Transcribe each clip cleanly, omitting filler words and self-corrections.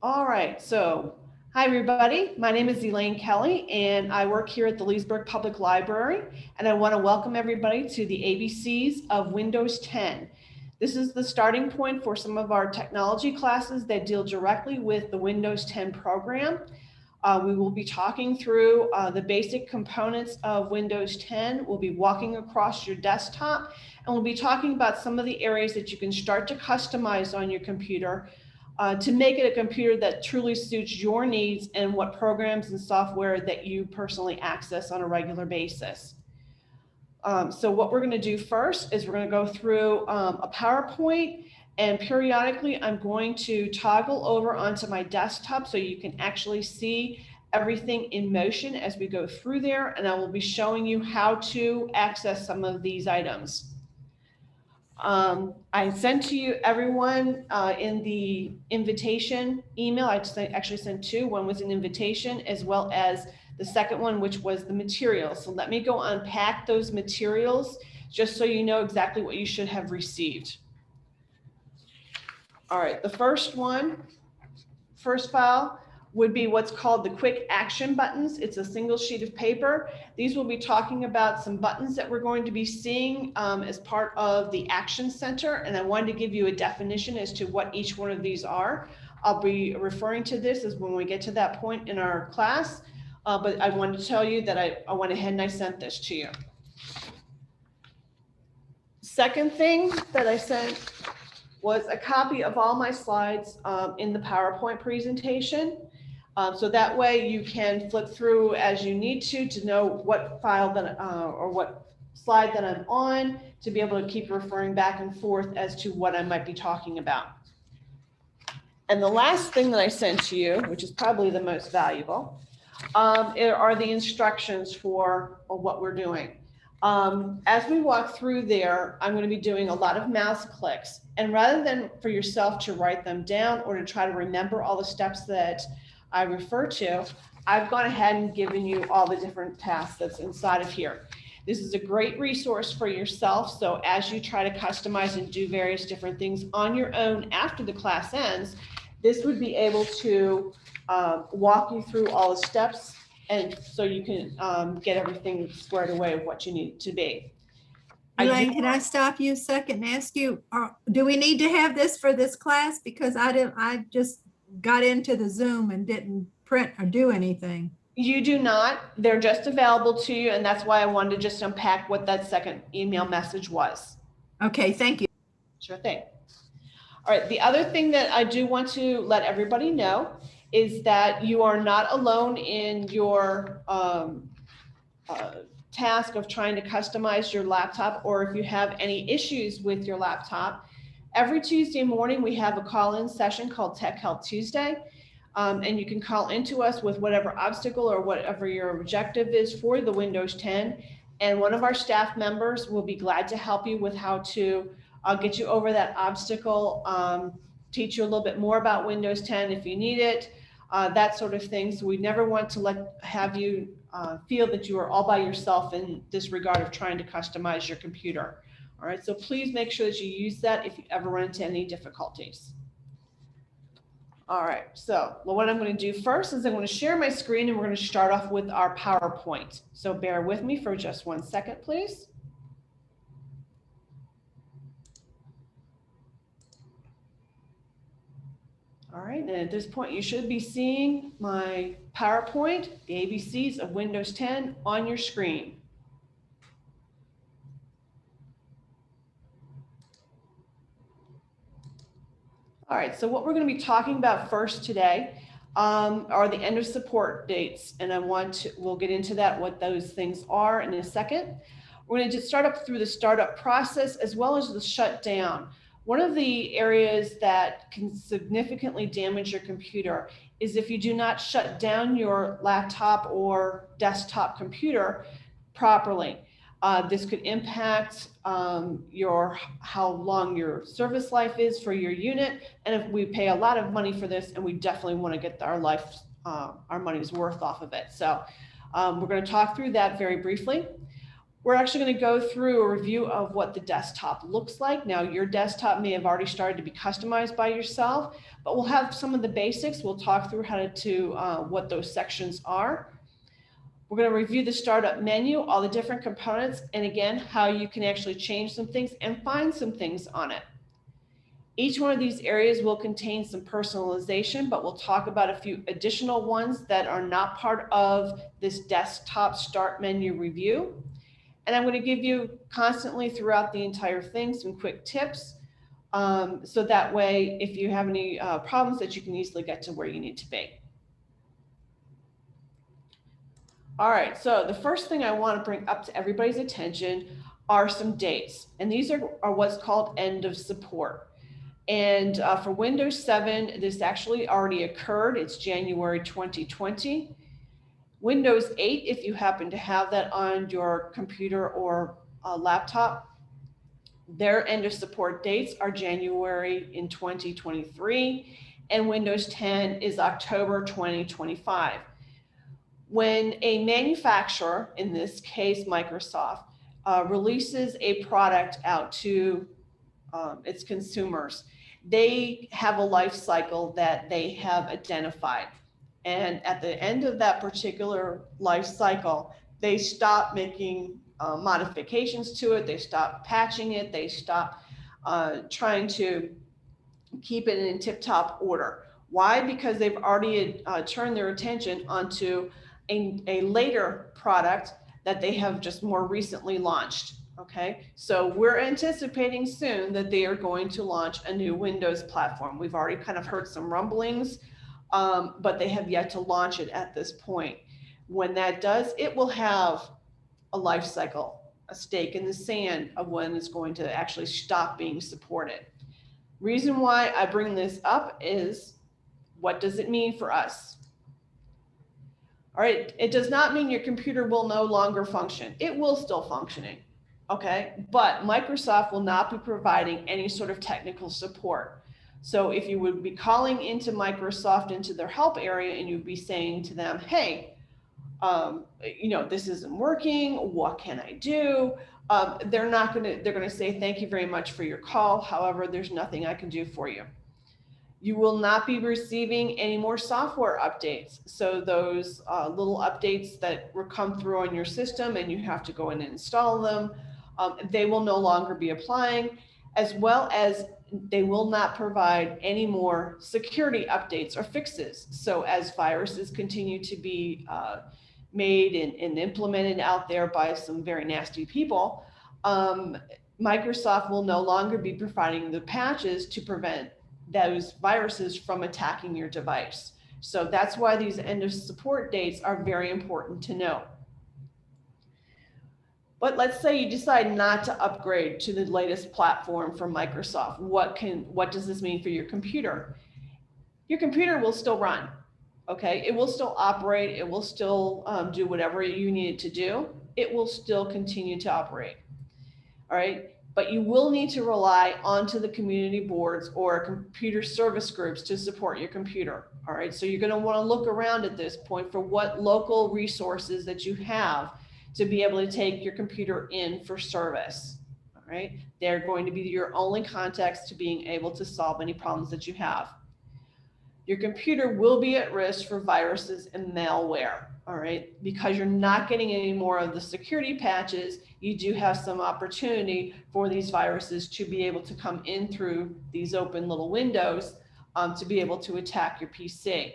All right, so hi everybody. My name is Elaine Kelly and I work here at the Leesburg Public Library, and I want to welcome everybody to the ABCs of Windows 10. This is the starting point for some of our technology classes that deal directly with the Windows 10 program. We will be talking through the basic components of Windows 10. We'll be walking across your desktop, and we'll be talking about some of the areas that you can start to customize on your computer to make it a computer that truly suits your needs and what programs and software that you personally access on a regular basis. So what we're going to do first is we're going to go through a PowerPoint, and periodically I'm going to toggle over onto my desktop so you can actually see everything in motion as we go through there, and I will be showing you how to access some of these items. I sent to you everyone in the invitation email. I actually sent two. One was an invitation as well as the second one, which was the materials. So let me go unpack those materials just so you know exactly what you should have received. All right, the first file would be what's called the quick action buttons. It's a single sheet of paper. These will be talking about some buttons that we're going to be seeing as part of the Action Center, and I wanted to give you a definition as to what each one of these are. I'll be referring to this as when we get to that point in our class, but I wanted to tell you that I went ahead and I sent this to you. Second thing that I sent was a copy of all my slides in the PowerPoint presentation. So that way you can flip through as you need to know what file that or what slide that I'm on, to be able to keep referring back and forth as to what I might be talking about. And the last thing that I sent to you, which is probably the most valuable, are the instructions for what we're doing. As we walk through there, I'm going to be doing a lot of mouse clicks. And rather than for yourself to write them down or to try to remember all the steps that I refer to, I've gone ahead and given you all the different tasks that's inside of here. This is a great resource for yourself. So as you try to customize and do various different things on your own after the class ends, this would be able to walk you through all the steps, and so you can get everything squared away of what you need to be. Elaine, can I stop you a second and ask you, do we need to have this for this class? Because I just got into the Zoom and didn't print or do anything. You do not. They're just available to you, and that's why I wanted to just unpack what that second email message was. Okay, thank you. Sure thing. All right, the other thing that I do want to let everybody know is that you are not alone in your task of trying to customize your laptop, or if you have any issues with your laptop. Every Tuesday morning, we have a call-in session called Tech Help Tuesday, and you can call into us with whatever obstacle or whatever your objective is for the Windows 10, and one of our staff members will be glad to help you with how to get you over that obstacle, teach you a little bit more about Windows 10 if you need it, that sort of thing. So we never want to have you feel that you are all by yourself in this regard of trying to customize your computer. All right, so please make sure that you use that if you ever run into any difficulties. All right, so what I'm going to do first is I'm going to share my screen, and we're going to start off with our PowerPoint. So bear with me for just 1 second, please. All right, and at this point, you should be seeing my PowerPoint, the ABCs of Windows 10 on your screen. All right, so what we're going to be talking about first today are the end of support dates, and we'll get into that, what those things are in a second. We're going to just start up through the startup process as well as the shutdown. One of the areas that can significantly damage your computer is if you do not shut down your laptop or desktop computer properly. This could impact how long your service life is for your unit, and if we pay a lot of money for this, and we definitely want to get our money's worth off of it. So we're going to talk through that very briefly. We're actually going to go through a review of what the desktop looks like. Now, your desktop may have already started to be customized by yourself, but we'll have some of the basics. We'll talk through how to what those sections are. We're going to review the startup menu, all the different components, and again, how you can actually change some things and find some things on it. Each one of these areas will contain some personalization, but we'll talk about a few additional ones that are not part of this desktop start menu review. And I'm going to give you constantly throughout the entire thing some quick tips. So that way, if you have any problems, that you can easily get to where you need to be. All right, so the first thing I want to bring up to everybody's attention are some dates. And these are what's called end of support. And for Windows 7, this actually already occurred. It's January 2020. Windows 8, if you happen to have that on your computer or laptop, their end of support dates are January in 2023, and Windows 10 is October 2025. When a manufacturer, in this case Microsoft, releases a product out to its consumers, they have a life cycle that they have identified. And at the end of that particular life cycle, they stop making modifications to it, they stop patching it, they stop trying to keep it in tip-top order. Why? Because they've already turned their attention onto a later product that they have just more recently launched. Okay, so we're anticipating soon that they are going to launch a new Windows platform. We've already kind of heard some rumblings, but they have yet to launch it at this point. When that does, it will have a life cycle, a stake in the sand of when it's going to actually stop being supported. Reason why I bring this up is, what does it mean for us? All right, it does not mean your computer will no longer function. It will still functioning. Okay, but Microsoft will not be providing any sort of technical support. So if you would be calling into Microsoft, into their help area, and you'd be saying to them, hey, this isn't working, what can I do? They're going to say, thank you very much for your call. However, there's nothing I can do for you. You will not be receiving any more software updates. So those little updates that will come through on your system and you have to go in and install them, they will no longer be applying, as well as they will not provide any more security updates or fixes. So as viruses continue to be made and implemented out there by some very nasty people, Microsoft will no longer be providing the patches to prevent those viruses from attacking your device. So that's why these end of support dates are very important to know. But let's say you decide not to upgrade to the latest platform from Microsoft. What does this mean for your computer? Your computer will still run, okay? It will still operate. It will still do whatever you need it to do. It will still continue to operate, all right? But you will need to rely onto the community boards or computer service groups to support your computer, all right? So you're gonna wanna look around at this point for what local resources that you have to be able to take your computer in for service, all right? They're going to be your only contacts to being able to solve any problems that you have. Your computer will be at risk for viruses and malware, all right? Because you're not getting any more of the security patches, you do have some opportunity for these viruses to be able to come in through these open little windows to be able to attack your PC.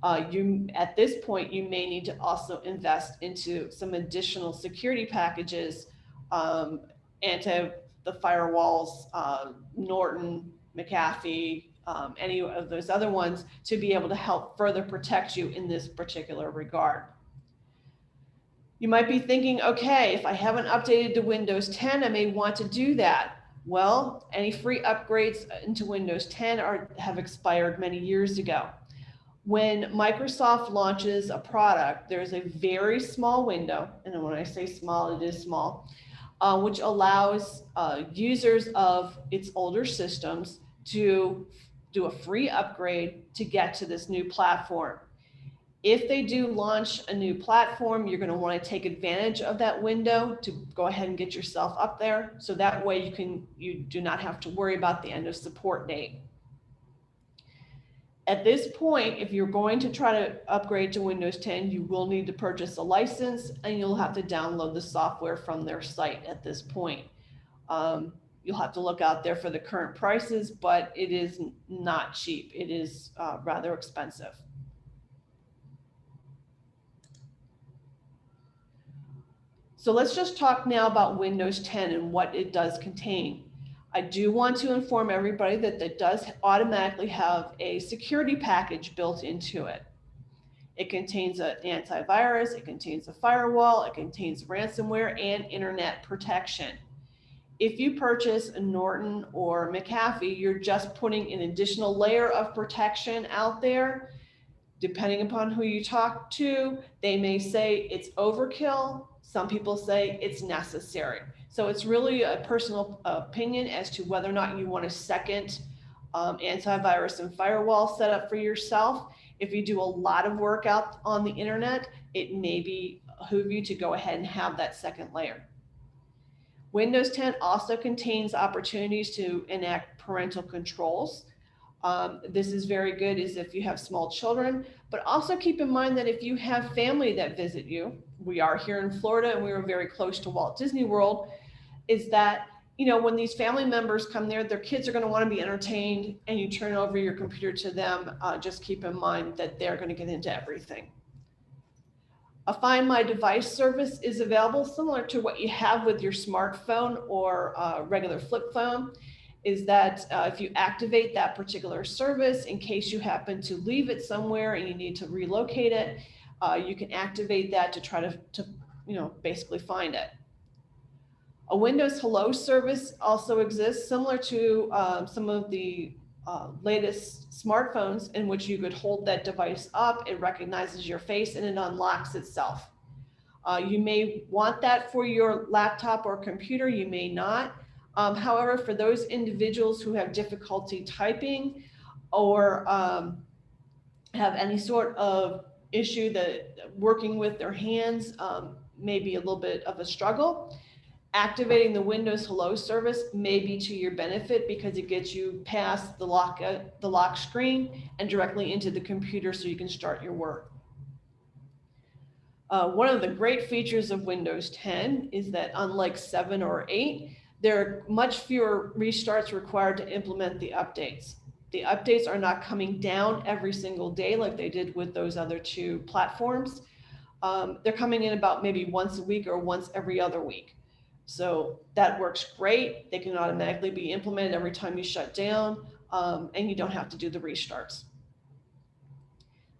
At this point, you may need to also invest into some additional security packages, anti the firewalls, Norton, McAfee, any of those other ones, to be able to help further protect you in this particular regard. You might be thinking, okay, if I haven't updated to Windows 10, I may want to do that. Well, any free upgrades into Windows 10 have expired many years ago. When Microsoft launches a product, there's a very small window, and when I say small, it is small, which allows users of its older systems to do a free upgrade to get to this new platform. If they do launch a new platform, you're going to want to take advantage of that window to go ahead and get yourself up there. So that way you do not have to worry about the end of support date. At this point, if you're going to try to upgrade to Windows 10, you will need to purchase a license and you'll have to download the software from their site at this point. You'll have to look out there for the current prices, but it is not cheap. It is rather expensive. So let's just talk now about Windows 10 and what it does contain. I do want to inform everybody that it does automatically have a security package built into it. It contains an antivirus, it contains a firewall, it contains ransomware and internet protection. If you purchase a Norton or McAfee, you're just putting an additional layer of protection out there. Depending upon who you talk to, they may say it's overkill. Some people say it's necessary. So it's really a personal opinion as to whether or not you want a second antivirus and firewall set up for yourself. If you do a lot of work out on the internet, it may behoove you to go ahead and have that second layer. Windows 10 also contains opportunities to enact parental controls. This is very good is if you have small children, but also keep in mind that if you have family that visit you, we are here in Florida and we are very close to Walt Disney World, is that, you know, when these family members come there, their kids are going to want to be entertained and you turn over your computer to them, just keep in mind that they're going to get into everything. A Find My Device service is available similar to what you have with your smartphone or regular flip phone. Is that if you activate that particular service, in case you happen to leave it somewhere and you need to relocate it, you can activate that to try to basically find it. A Windows Hello service also exists, similar to some of the latest smartphones, in which you could hold that device up, it recognizes your face and it unlocks itself. You may want that for your laptop or computer, you may not. However, for those individuals who have difficulty typing or have any sort of issue that working with their hands may be a little bit of a struggle, activating the Windows Hello service may be to your benefit because it gets you past the lock screen and directly into the computer so you can start your work. One of the great features of Windows 10 is that unlike 7 or 8, there are much fewer restarts required to implement the updates. The updates are not coming down every single day like they did with those other two platforms. They're coming in about maybe once a week or once every other week. So that works great. They can automatically be implemented every time you shut down, and you don't have to do the restarts.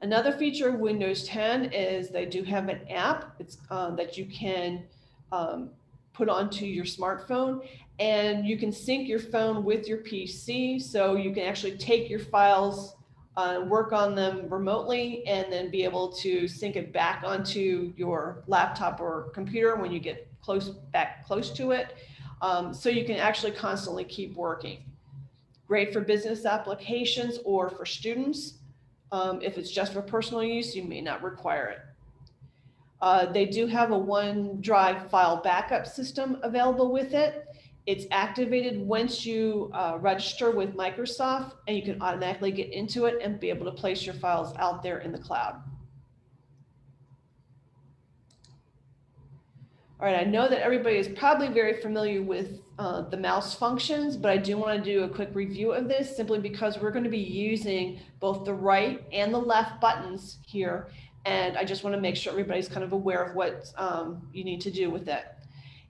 Another feature of Windows 10 is they do have an app that you can put onto your smartphone, and you can sync your phone with your PC, so you can actually take your files, work on them remotely, and then be able to sync it back onto your laptop or computer when you get back close to it, so you can actually constantly keep working. Great for business applications or for students. If it's just for personal use, you may not require it. They do have a OneDrive file backup system available with it. It's activated once you register with Microsoft, and you can automatically get into it and be able to place your files out there in the cloud. All right, I know that everybody is probably very familiar with the mouse functions, but I do want to do a quick review of this simply because we're going to be using both the right and the left buttons here. And I just want to make sure everybody's kind of aware of what you need to do with it.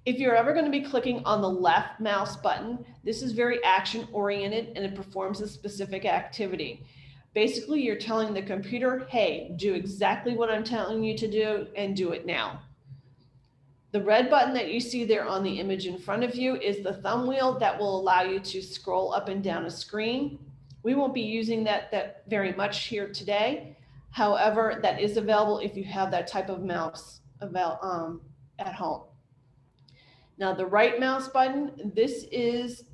If you're ever going to be clicking on the left mouse button, this is very action oriented and it performs a specific activity. Basically, you're telling the computer, hey, do exactly what I'm telling you to do and do it now. The red button that you see there on the image in front of you is the thumb wheel that will allow you to scroll up and down a screen. We won't be using that very much here today. However, that is available if you have that type of mouse at home. Now, the right mouse button, this is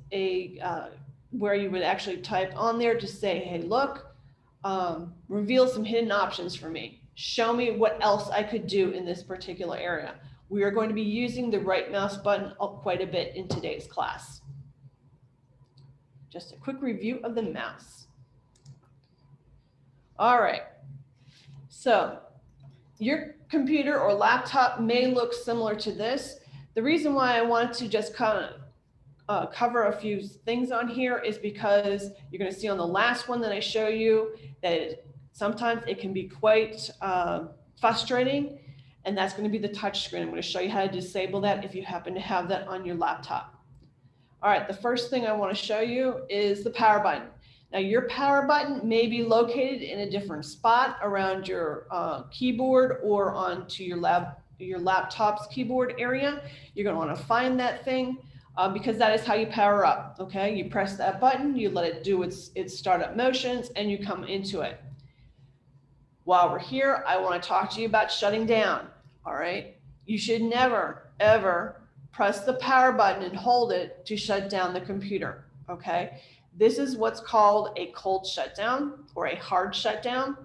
where you would actually type on there to say, hey, look, reveal some hidden options for me. show me what else I could do in this particular area. We are going to be using the right mouse button quite a bit in today's class. Just a quick review of the mouse. All right, so your computer or laptop may look similar to this. The reason why I wanted to just kind of cover a few things on here is because you're going to see on the last one that I show you that sometimes it can be quite frustrating, and that's going to be the touch screen. I'm going to show you how to disable that if you happen to have that on your laptop. All right, the first thing I want to show you is the power button. Now your power button may be located in a different spot around your keyboard or onto your laptop's keyboard area. You're going to want to find that thing because that is how you power up. Okay, you press that button, you let it do its startup motions, and you come into it. While we're here, I want to talk to you about shutting down. All right, you should never ever press the power button and hold it to shut down the computer. Okay. This is what's called a cold shutdown or a hard shutdown.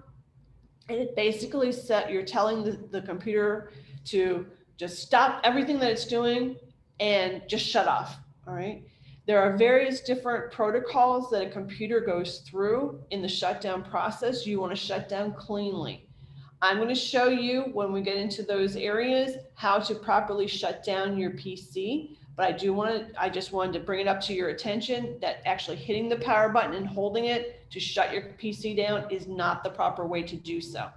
And it basically you're telling the computer to just stop everything that it's doing and just shut off. All right. There are various different protocols that a computer goes through in the shutdown process. You want to shut down cleanly. I'm going to show you when we get into those areas how to properly shut down your PC. But I just wanted to bring it up to your attention that actually hitting the power button and holding it to shut your PC down is not the proper way to do so.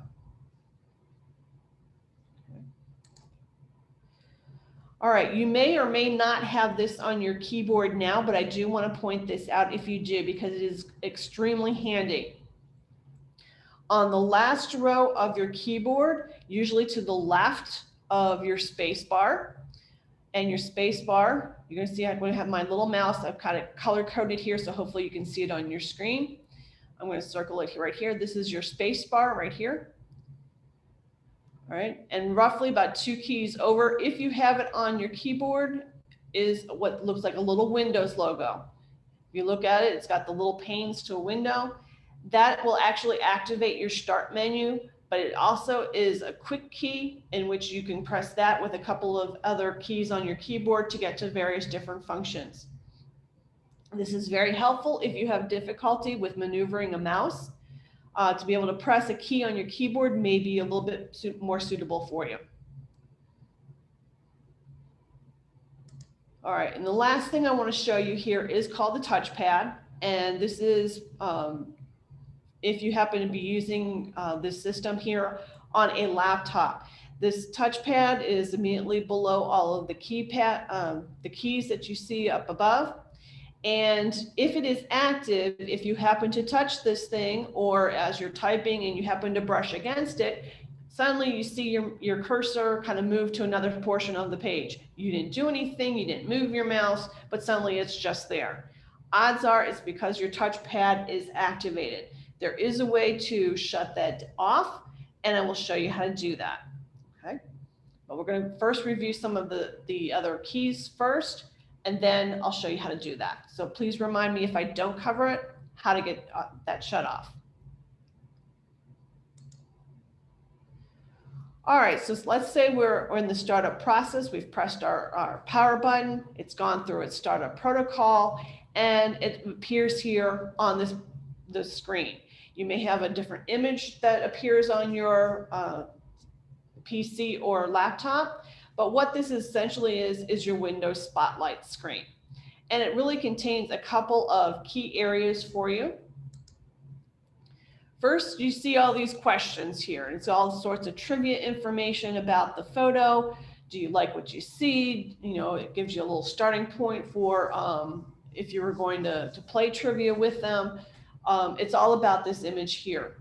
All right, you may or may not have this on your keyboard now, but I do want to point this out if you do because it is extremely handy. On the last row of your keyboard, usually to the left of your space bar, and your space bar, you're going to see I'm going to have my little mouse. I've got it color coded here, so hopefully you can see it on your screen. I'm going to circle it right here. This is your space bar right here. All right, and roughly about 2 keys over, if you have it on your keyboard, is what looks like a little Windows logo. If you look at it, it's got the little panes to a window. That will actually activate your start menu, but it also is a quick key in which you can press that with a couple of other keys on your keyboard to get to various different functions. This is very helpful if you have difficulty with maneuvering a mouse. To be able to press a key on your keyboard may be a little bit more suitable for you. All right, and the last thing I want to show you here is called the touchpad, and this is if you happen to be using this system here on a laptop. This touchpad is immediately below all of the keys that you see up above. And if it is active, if you happen to touch this thing or as you're typing and you happen to brush against it, suddenly you see your cursor kind of move to another portion of the page. You didn't do anything, you didn't move your mouse, but suddenly it's just there. Odds are it's because your touchpad is activated. There is a way to shut that off, and I will show you how to do that. Okay, but we're going to first review some of the other keys first, and then I'll show you how to do that. So please remind me if I don't cover it, how to get that shut off. All right, so let's say we're in the startup process. We've pressed our power button. It's gone through its startup protocol, and it appears here on the screen. You may have a different image that appears on your PC or laptop, but what this essentially is your Windows Spotlight screen. And it really contains a couple of key areas for you. First, you see all these questions here. It's all sorts of trivia information about the photo. Do you like what you see? You know, it gives you a little starting point for if you were going to play trivia with them. It's all about this image here.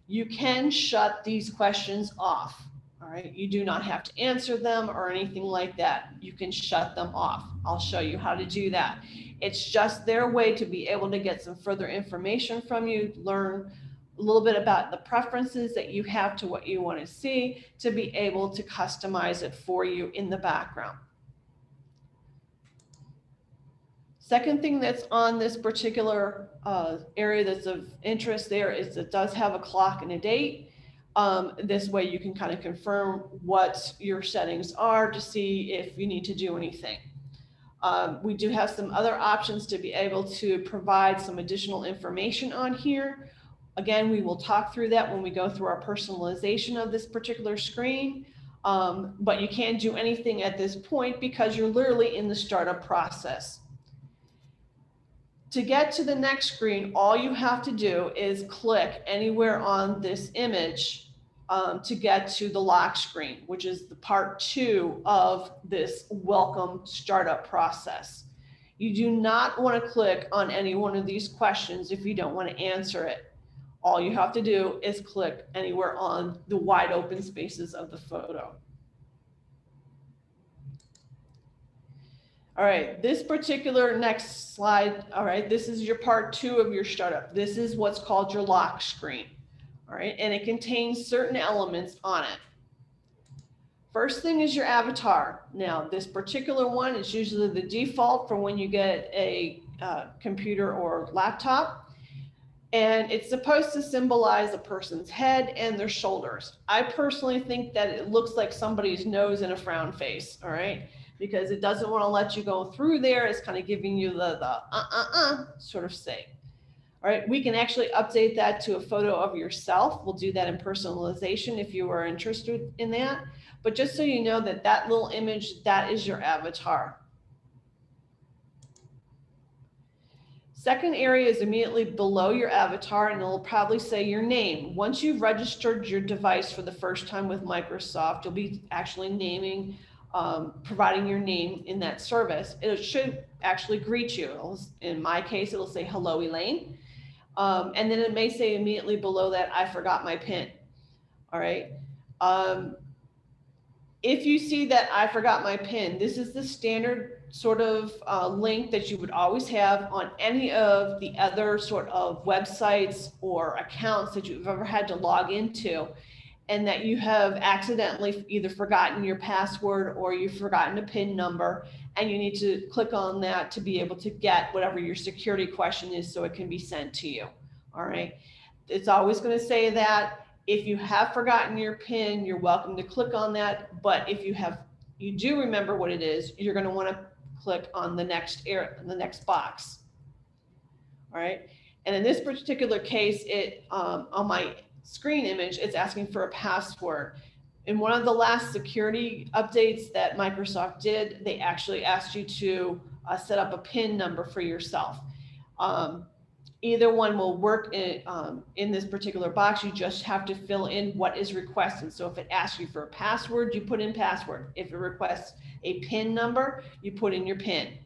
You can shut these questions off. All right, you do not have to answer them or anything like that. You can shut them off. I'll show you how to do that. It's just their way to be able to get some further information from you, learn a little bit about the preferences that you have to what you want to see, to be able to customize it for you in the background. Second thing that's on this particular area that's of interest there is it does have a clock and a date. This way you can kind of confirm what your settings are to see if you need to do anything. We do have some other options to be able to provide some additional information on here. Again, we will talk through that when we go through our personalization of this particular screen. But you can't do anything at this point because you're literally in the startup process. To get to the next screen, all you have to do is click anywhere on this image to get to the lock screen, which is the part 2 of this welcome startup process. You do not want to click on any one of these questions if you don't want to answer it. All you have to do is click anywhere on the wide open spaces of the photo. All right, this particular next slide, all right, this is your part 2 of your startup. This is what's called your lock screen, all right, and it contains certain elements on it. First thing is your avatar. Now, this particular one is usually the default for when you get a computer or laptop, and it's supposed to symbolize a person's head and their shoulders. I personally think that it looks like somebody's nose and a frown face, all right? Because it doesn't want to let you go through there. It's kind of giving you the sort of say. All right, we can actually update that to a photo of yourself. We'll do that in personalization if you are interested in that. But just so you know that that little image, that is your avatar. Second area is immediately below your avatar, and it'll probably say your name. Once you've registered your device for the first time with Microsoft, you'll be actually naming providing your name in that service. It should actually greet you. In my case, it'll say, hello, Elaine. And then it may say immediately below that, I forgot my PIN. All right. If you see that I forgot my PIN, this is the standard sort of link that you would always have on any of the other sort of websites or accounts that you've ever had to log into, and that you have accidentally either forgotten your password or you've forgotten a PIN number, and you need to click on that to be able to get whatever your security question is so it can be sent to you. All right. It's always going to say that. If you have forgotten your PIN, you're welcome to click on that. But if you do remember what it is, you're going to want to click on the next box. All right. And in this particular case, on my screen image, it's asking for a password. In one of the last security updates that Microsoft did, they actually asked you to set up a PIN number for yourself. Either one will work in this particular box. You just have to fill in what is requested. So if it asks you for a password, you put in password. If it requests a PIN number, you put in your PIN.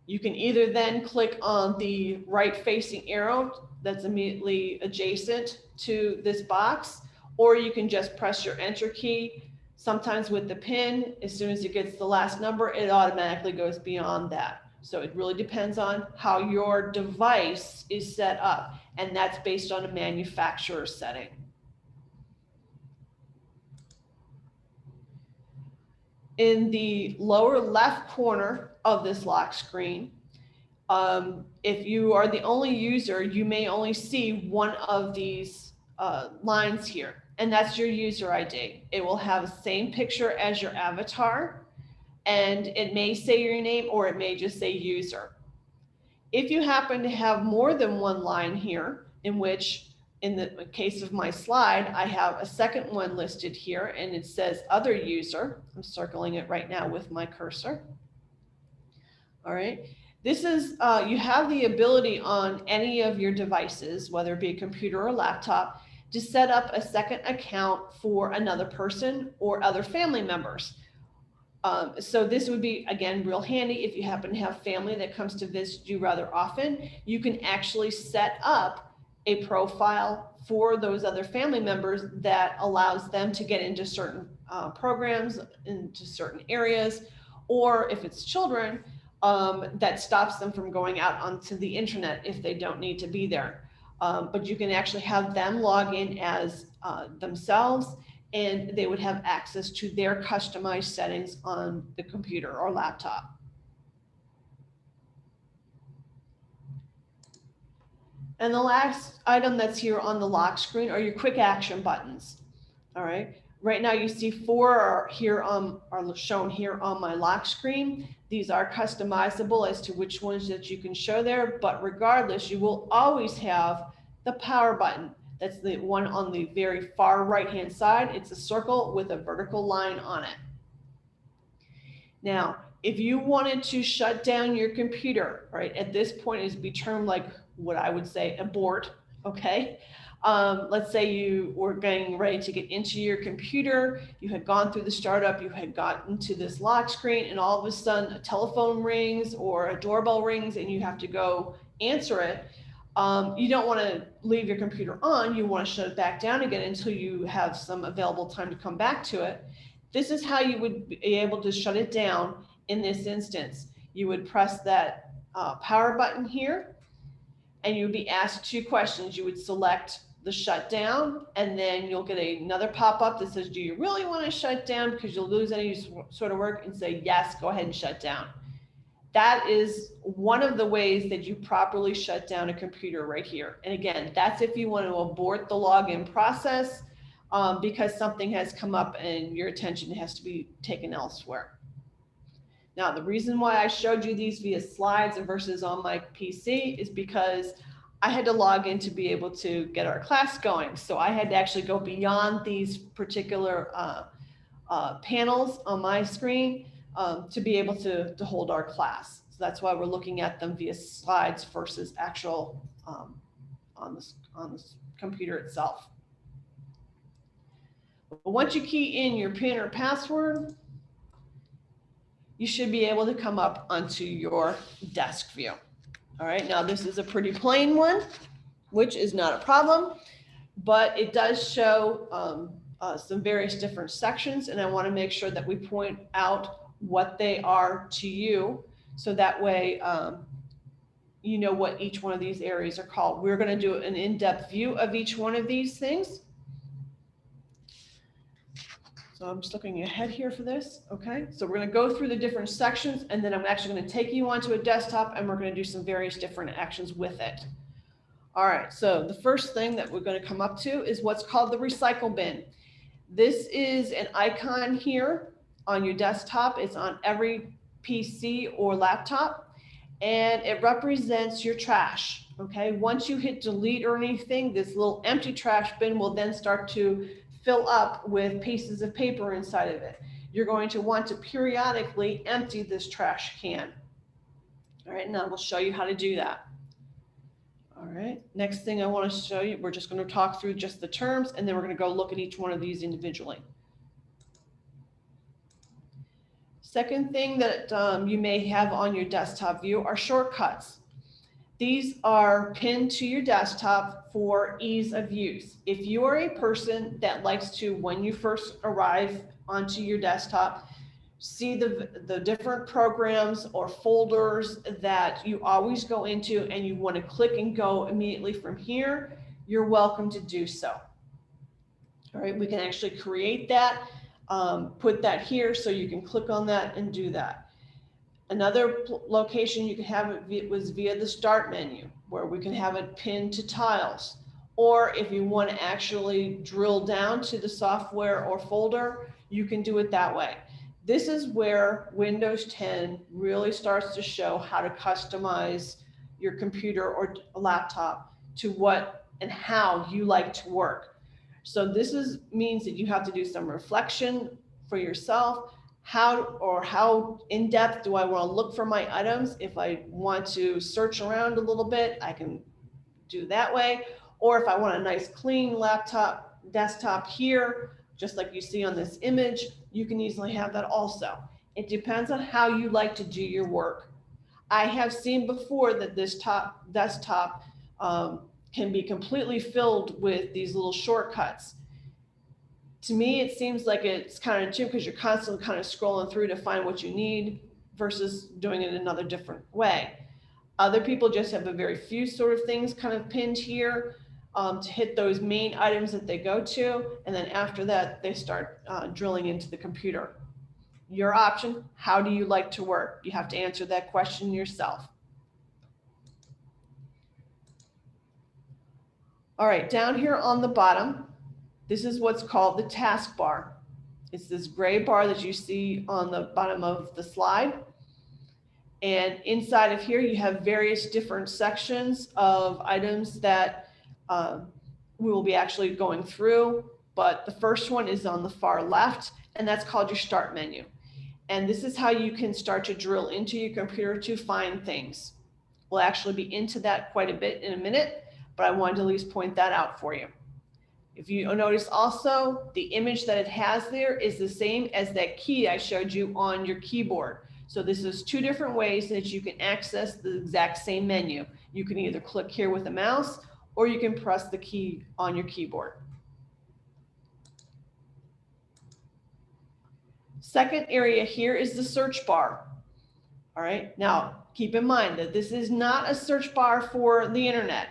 You can either then click on the right facing arrow that's immediately adjacent to this box, or you can just press your enter key. Sometimes with the PIN, as soon as it gets the last number, it automatically goes beyond that. So it really depends on how your device is set up, and that's based on a manufacturer's setting. In the lower left corner of this lock screen, if you are the only user, you may only see one of these lines here, and that's your user ID. It will have the same picture as your avatar, and it may say your name or it may just say user. If you happen to have more than one line here, in which in the case of my slide, I have a second one listed here and it says other user. I'm circling it right now with my cursor. All right. This is, you have the ability on any of your devices, whether it be a computer or laptop, to set up a second account for another person or other family members. So this would be, again, real handy if you happen to have family that comes to visit you rather often. You can actually set up a profile for those other family members that allows them to get into certain programs, into certain areas, or if it's children, that stops them from going out onto the internet if they don't need to be there. But you can actually have them log in as themselves, and they would have access to their customized settings on the computer or laptop. And the last item that's here on the lock screen are your quick action buttons. All right. Right now you see 4 are shown here on my lock screen. These are customizable as to which ones that you can show there, but regardless, you will always have the power button. That's the one on the very far right-hand side. It's a circle with a vertical line on it. Now, if you wanted to shut down your computer, right, at this point is be termed like what I would say abort, okay? Let's say you were getting ready to get into your computer, you had gone through the startup, you had gotten to this lock screen, and all of a sudden a telephone rings or a doorbell rings and you have to go answer it. You don't want to leave your computer on, you want to shut it back down again until you have some available time to come back to it. This is how you would be able to shut it down in this instance. You would press that power button here, and you would be asked 2 questions. You would select the shutdown, and then you'll get another pop-up that says, do you really want to shut down because you'll lose any sort of work, and say, yes, go ahead and shut down. That is one of the ways that you properly shut down a computer right here. And again, that's if you want to abort the login process because something has come up and your attention has to be taken elsewhere. Now, the reason why I showed you these via slides versus on my PC is because I had to log in to be able to get our class going. So I had to actually go beyond these particular panels on my screen to be able to hold our class. So that's why we're looking at them via slides versus actual on the computer itself. But once you key in your PIN or password, you should be able to come up onto your desk view. All right, now this is a pretty plain one, which is not a problem, but it does show some various different sections, and I want to make sure that we point out what they are to you, so that way you know what each one of these areas are called. We're going to do an in-depth view of each one of these things. So I'm just looking ahead here for this. Okay, so we're going to go through the different sections, and then I'm actually going to take you onto a desktop, and we're going to do some various different actions with it. All right, so the first thing that we're going to come up to is what's called the recycle bin. This is an icon here on your desktop. It's on every PC or laptop, and it represents your trash. Okay, once you hit delete or anything, this little empty trash bin will then start to fill up with pieces of paper inside of it. You're going to want to periodically empty this trash can. All right, now we'll show you how to do that. All right, next thing I want to show you, we're just going to talk through just the terms, and then we're going to go look at each one of these individually. Second thing that you may have on your desktop view are shortcuts. These are pinned to your desktop for ease of use. If you are a person that likes to, when you first arrive onto your desktop, see the different programs or folders that you always go into and you want to click and go immediately from here, you're welcome to do so. All right, we can actually create that, put that here so you can click on that and do that. Another location you can have it was via the start menu, where we can have it pinned to tiles. Or if you want to actually drill down to the software or folder, you can do it that way. This is where Windows 10 really starts to show how to customize your computer or laptop to what and how you like to work. So this means that you have to do some reflection for yourself. How in depth do I want to look for my items? If I want to search around a little bit, I can do that way. Or if I want a nice clean desktop here, just like you see on this image, you can easily have that also. It depends on how you like to do your work. I have seen before that this desktop can be completely filled with these little shortcuts. To me, it seems like it's counterintuitive because you're constantly kind of scrolling through to find what you need versus doing it another different way. Other people just have a very few sort of things kind of pinned here to hit those main items that they go to. And then after that, they start drilling into the computer. Your option, how do you like to work? You have to answer that question yourself. All right, down here on the bottom, this is what's called the taskbar. It's this gray bar that you see on the bottom of the slide. And inside of here, you have various different sections of items that we will be actually going through. But the first one is on the far left, and that's called your start menu. And this is how you can start to drill into your computer to find things. We'll actually be into that quite a bit in a minute, but I wanted to at least point that out for you. If you notice also, the image that it has there is the same as that key I showed you on your keyboard. So this is two different ways that you can access the exact same menu. You can either click here with a mouse, or you can press the key on your keyboard. Second area here is the search bar. All right, now keep in mind that this is not a search bar for the internet.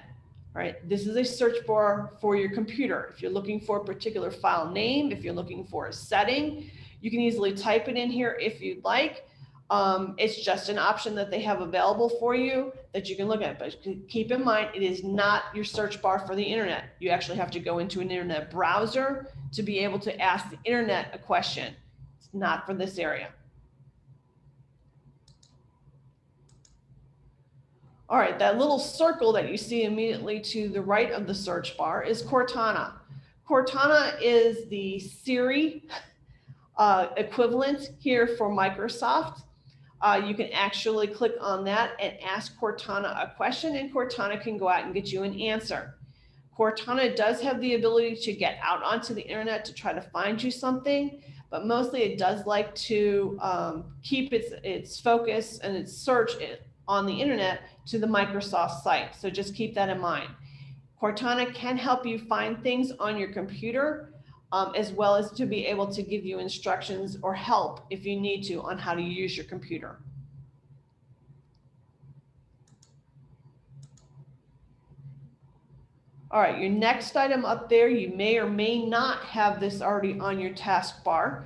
All right, this is a search bar for your computer. If you're looking for a particular file name, if you're looking for a setting, you can easily type it in here if you'd like. It's just an option that they have available for you that you can look at, but keep in mind, it is not your search bar for the internet. You actually have to go into an internet browser to be able to ask the internet a question. It's not for this area. All right, that little circle that you see immediately to the right of the search bar is Cortana. Cortana is the Siri equivalent here for Microsoft. You can actually click on that and ask Cortana a question, and Cortana can go out and get you an answer. Cortana does have the ability to get out onto the internet to try to find you something, but mostly it does like to keep its focus and its search on the internet to the Microsoft site. So just keep that in mind. Cortana can help you find things on your computer, as well as to be able to give you instructions or help if you need to on how to use your computer. All right, your next item up there, you may or may not have this already on your taskbar.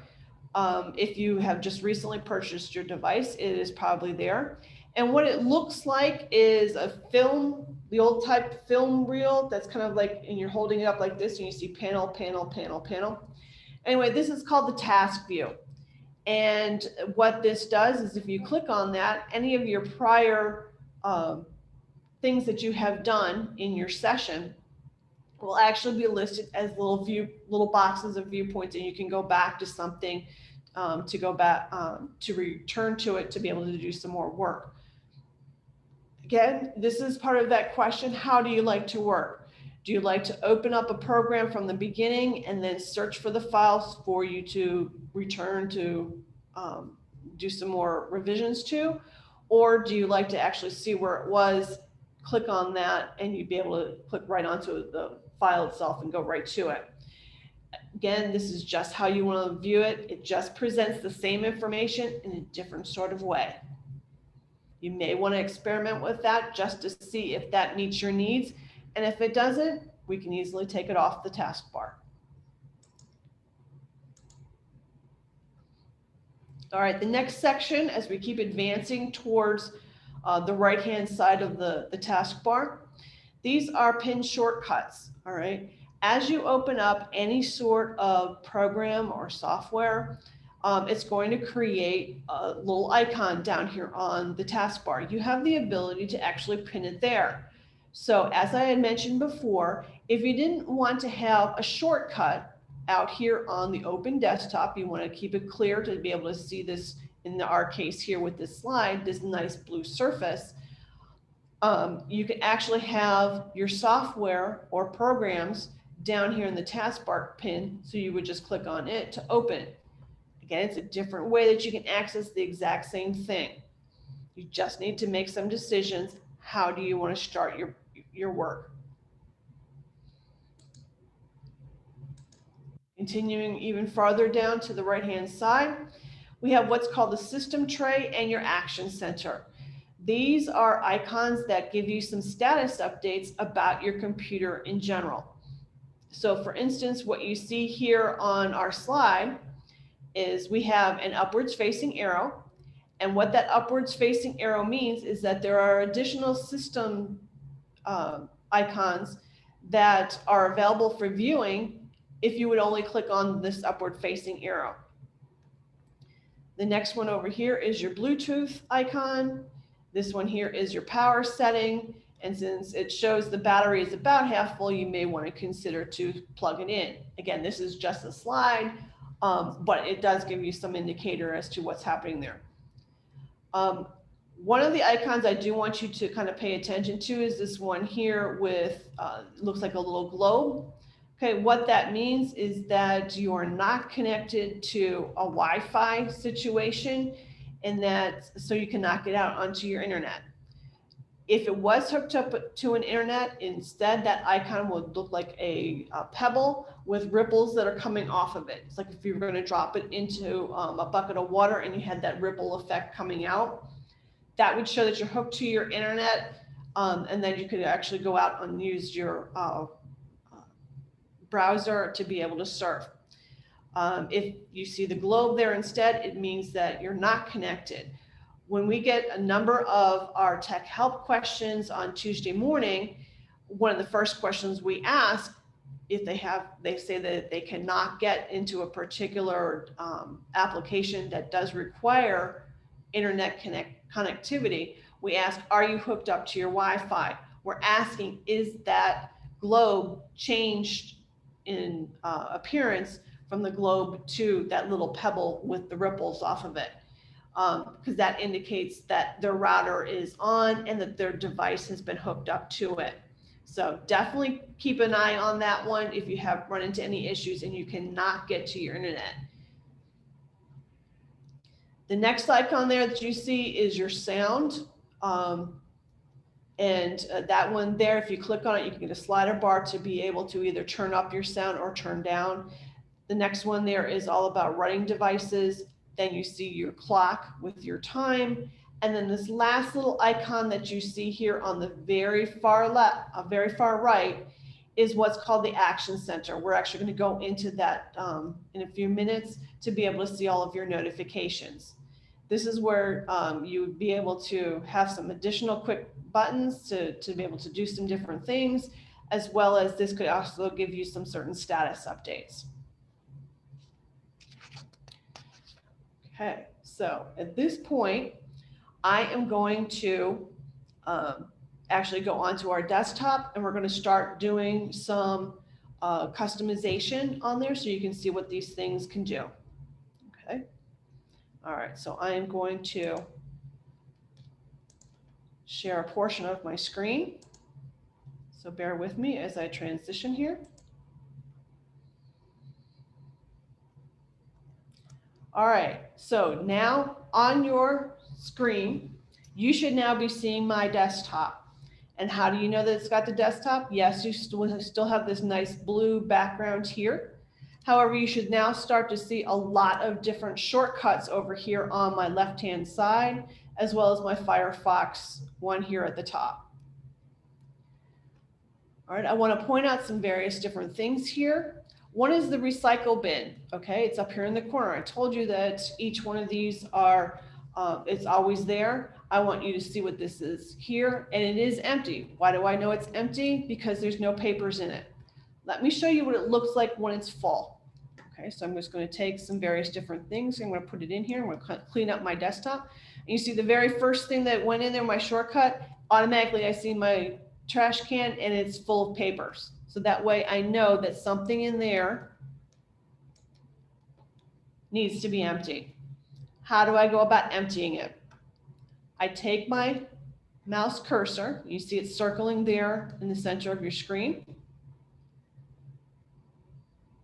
If you have just recently purchased your device, it is probably there. And what it looks like is a film, the old type film reel that's kind of like, and you're holding it up like this and you see panel, panel, panel, panel. Anyway, this is called the task view. And what this does is if you click on that, any of your prior things that you have done in your session will actually be listed as little boxes of viewpoints, and you can go back to something to return to it to be able to do some more work. Again, this is part of that question, how do you like to work? Do you like to open up a program from the beginning and then search for the files for you to return to do some more revisions to? Or do you like to actually see where it was, click on that, and you'd be able to click right onto the file itself and go right to it? Again, this is just how you want to view it. It just presents the same information in a different sort of way. You may want to experiment with that just to see if that meets your needs. And if it doesn't, we can easily take it off the taskbar. All right, the next section, as we keep advancing towards the right-hand side of the taskbar, these are pin shortcuts, all right? As you open up any sort of program or software, it's going to create a little icon down here on the taskbar. You have the ability to actually pin it there. So as I had mentioned before, if you didn't want to have a shortcut out here on the open desktop, you want to keep it clear to be able to see this in our case here with this slide, this nice blue surface. You can actually have your software or programs down here in the taskbar pin, so you would just click on it to open it. Again, it's a different way that you can access the exact same thing. You just need to make some decisions. How do you want to start your work? Continuing even farther down to the right-hand side, we have what's called the system tray and your action center. These are icons that give you some status updates about your computer in general. So for instance, what you see here on our slide is we have an upwards facing arrow. And what that upwards facing arrow means is that there are additional system icons that are available for viewing if you would only click on this upward facing arrow. The next one over here is your Bluetooth icon. This one here is your power setting. And since it shows the battery is about half full, you may want to consider to plug it in. Again, this is just a slide, but it does give you some indicator as to what's happening there. One of the icons I do want you to kind of pay attention to is this one here with, looks like a little globe. Okay, what that means is that you are not connected to a Wi-Fi situation, and that so you cannot get out onto your internet. If it was hooked up to an internet, instead that icon would look like a pebble with ripples that are coming off of it. It's like if you were going to drop it into a bucket of water and you had that ripple effect coming out. That would show that you're hooked to your internet, and then you could actually go out and use your browser to be able to surf. If you see the globe there instead, it means that you're not connected. When we get a number of our tech help questions on Tuesday morning, one of the first questions we ask, if they say that they cannot get into a particular application that does require internet connectivity, we ask, are you hooked up to your Wi-Fi? We're asking, is that globe changed in appearance from the globe to that little pebble with the ripples off of it? Because that indicates that their router is on and that their device has been hooked up to it. So definitely keep an eye on that one if you have run into any issues and you cannot get to your internet. The next icon there that you see is your sound. That one there, if you click on it, you can get a slider bar to be able to either turn up your sound or turn down. The next one there is all about running devices. Then you see your clock with your time. And then this last little icon that you see here on the very far left, very far right, is what's called the Action Center. We're actually going to go into that in a few minutes to be able to see all of your notifications. This is where you would be able to have some additional quick buttons to be able to do some different things, as well as this could also give you some certain status updates. Okay, so at this point, I am going to actually go onto our desktop, and we're going to start doing some customization on there so you can see what these things can do. Okay. All right, so I am going to share a portion of my screen. So bear with me as I transition here. All right, so now on your screen, you should now be seeing my desktop. And how do you know that it's got the desktop? Yes, you still have this nice blue background here. However, you should now start to see a lot of different shortcuts over here on my left-hand side, as well as my Firefox one here at the top. All right, I want to point out some various different things here. One is the recycle bin. Okay, it's up here in the corner. I told you that each one of these are, it's always there. I want you to see what this is here, and it is empty. Why do I know it's empty? Because there's no papers in it. Let me show you what it looks like when it's full. Okay, so I'm just going to take some various different things. I'm going to put it in here. I'm going to clean up my desktop. And you see the very first thing that went in there, my shortcut, automatically I see my trash can and it's full of papers. So that way I know that something in there needs to be empty. How do I go about emptying it? I take my mouse cursor. You see it circling there in the center of your screen.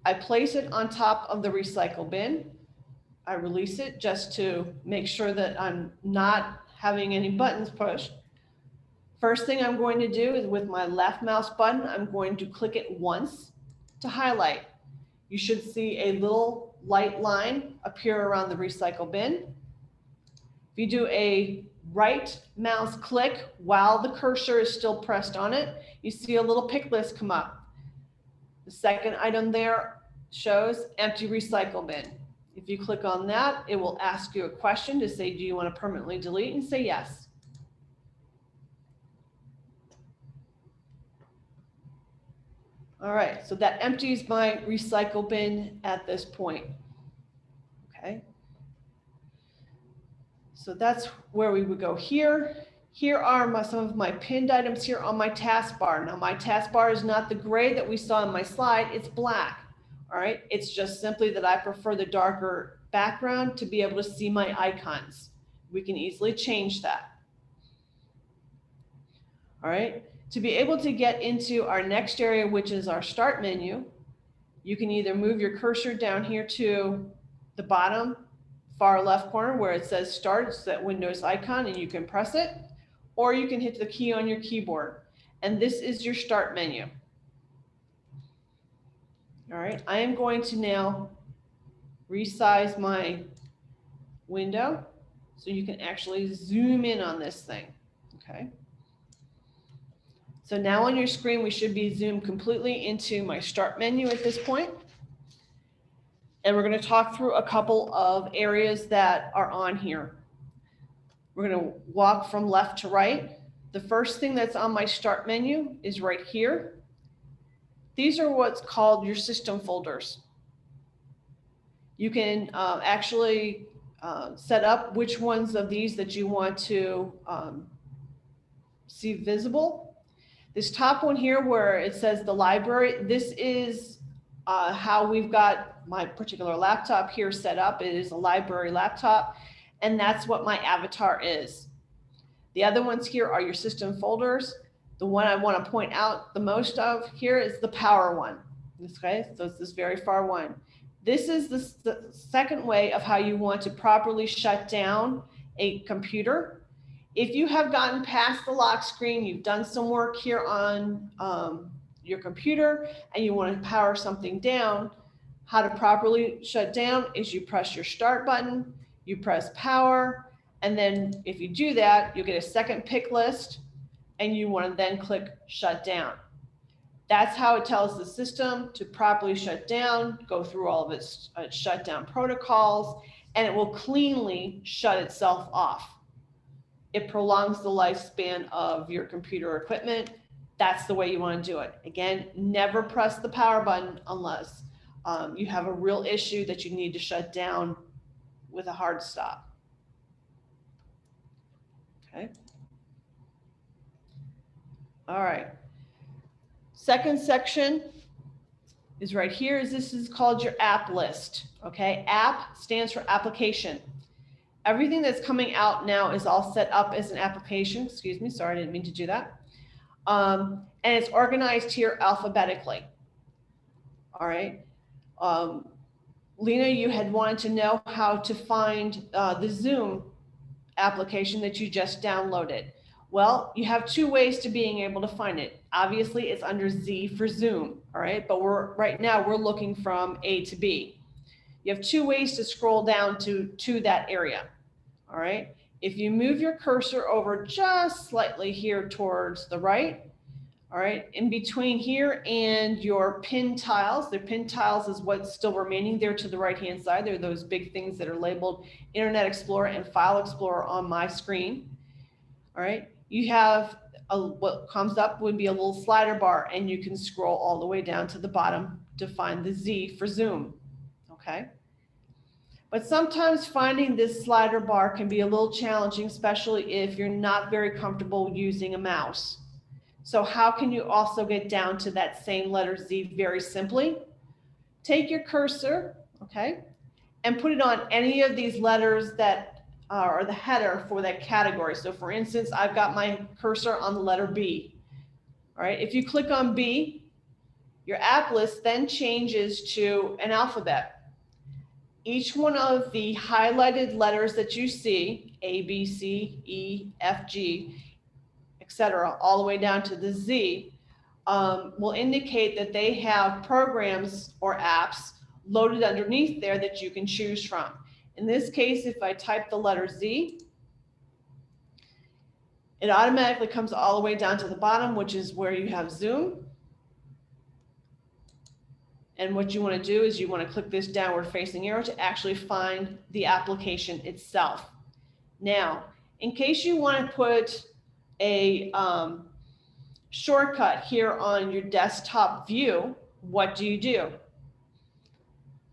I place it on top of the recycle bin. I release it just to make sure that I'm not having any buttons pushed. First thing I'm going to do is with my left mouse button, I'm going to click it once to highlight. You should see a little light line appear around the recycle bin. If you do a right mouse click while the cursor is still pressed on it, you see a little pick list come up. The second item there shows empty recycle bin. If you click on that, it will ask you a question to say, do you want to permanently delete? And say yes. All right, so that empties my recycle bin at this point. Okay. So that's where we would go here. Here are some of my pinned items here on my taskbar. Now my taskbar is not the gray that we saw in my slide, it's black. All right, it's just simply that I prefer the darker background to be able to see my icons. We can easily change that. All right, to be able to get into our next area, which is our start menu, you can either move your cursor down here to the bottom far left corner where it says start, it's that Windows icon, and you can press it, or you can hit the key on your keyboard. And this is your start menu. All right, I am going to now resize my window so you can actually zoom in on this thing. Okay. So now on your screen, we should be zoomed completely into my start menu at this point. And we're going to talk through a couple of areas that are on here. We're going to walk from left to right. The first thing that's on my start menu is right here. These are what's called your system folders. You can actually set up which ones of these that you want to see visible. This top one here where it says the library, this is how we've got my particular laptop here set up. It is a library laptop, and that's what my avatar is. The other ones here are your system folders. The one I want to point out the most of here is the power one. Okay, so it's this very far one. This is the second way of how you want to properly shut down a computer. If you have gotten past the lock screen, you've done some work here on your computer and you want to power something down, how to properly shut down is you press your start button, you press power, and then if you do that, you'll get a second pick list and you want to then click shut down. That's how it tells the system to properly shut down, go through all of its shutdown protocols, and it will cleanly shut itself off. It prolongs the lifespan of your computer equipment. That's the way you want to do it. Again, never press the power button unless you have a real issue that you need to shut down with a hard stop. Okay. All right. Second section is right here. This is called your app list. Okay. App stands for application. Everything that's coming out now is all set up as an application. Excuse me. Sorry, I didn't mean to do that. And it's organized here alphabetically. All right. Lena, you had wanted to know how to find the Zoom application that you just downloaded. Well, you have two ways to being able to find it. Obviously, it's under Z for Zoom, all right? But right now we're looking from A to B. You have two ways to scroll down to that area, all right? If you move your cursor over just slightly here towards the right, all right, in between here and your pin tiles, the pin tiles is what's still remaining there to the right-hand side. They're those big things that are labeled Internet Explorer and File Explorer on my screen, all right? You have what comes up would be a little slider bar, and you can scroll all the way down to the bottom to find the Z for Zoom, okay? But sometimes finding this slider bar can be a little challenging, especially if you're not very comfortable using a mouse. So how can you also get down to that same letter Z very simply? Take your cursor, okay, and put it on any of these letters that are the header for that category. So for instance, I've got my cursor on the letter B. All right, if you click on B, your app list then changes to an alphabet. Each one of the highlighted letters that you see, A, B, C, E, F, G, etc., all the way down to the Z, will indicate that they have programs or apps loaded underneath there that you can choose from. In this case, if I type the letter Z, it automatically comes all the way down to the bottom, which is where you have Zoom. And what you want to do is you want to click this downward facing arrow to actually find the application itself. Now, in case you want to put a shortcut here on your desktop view, what do?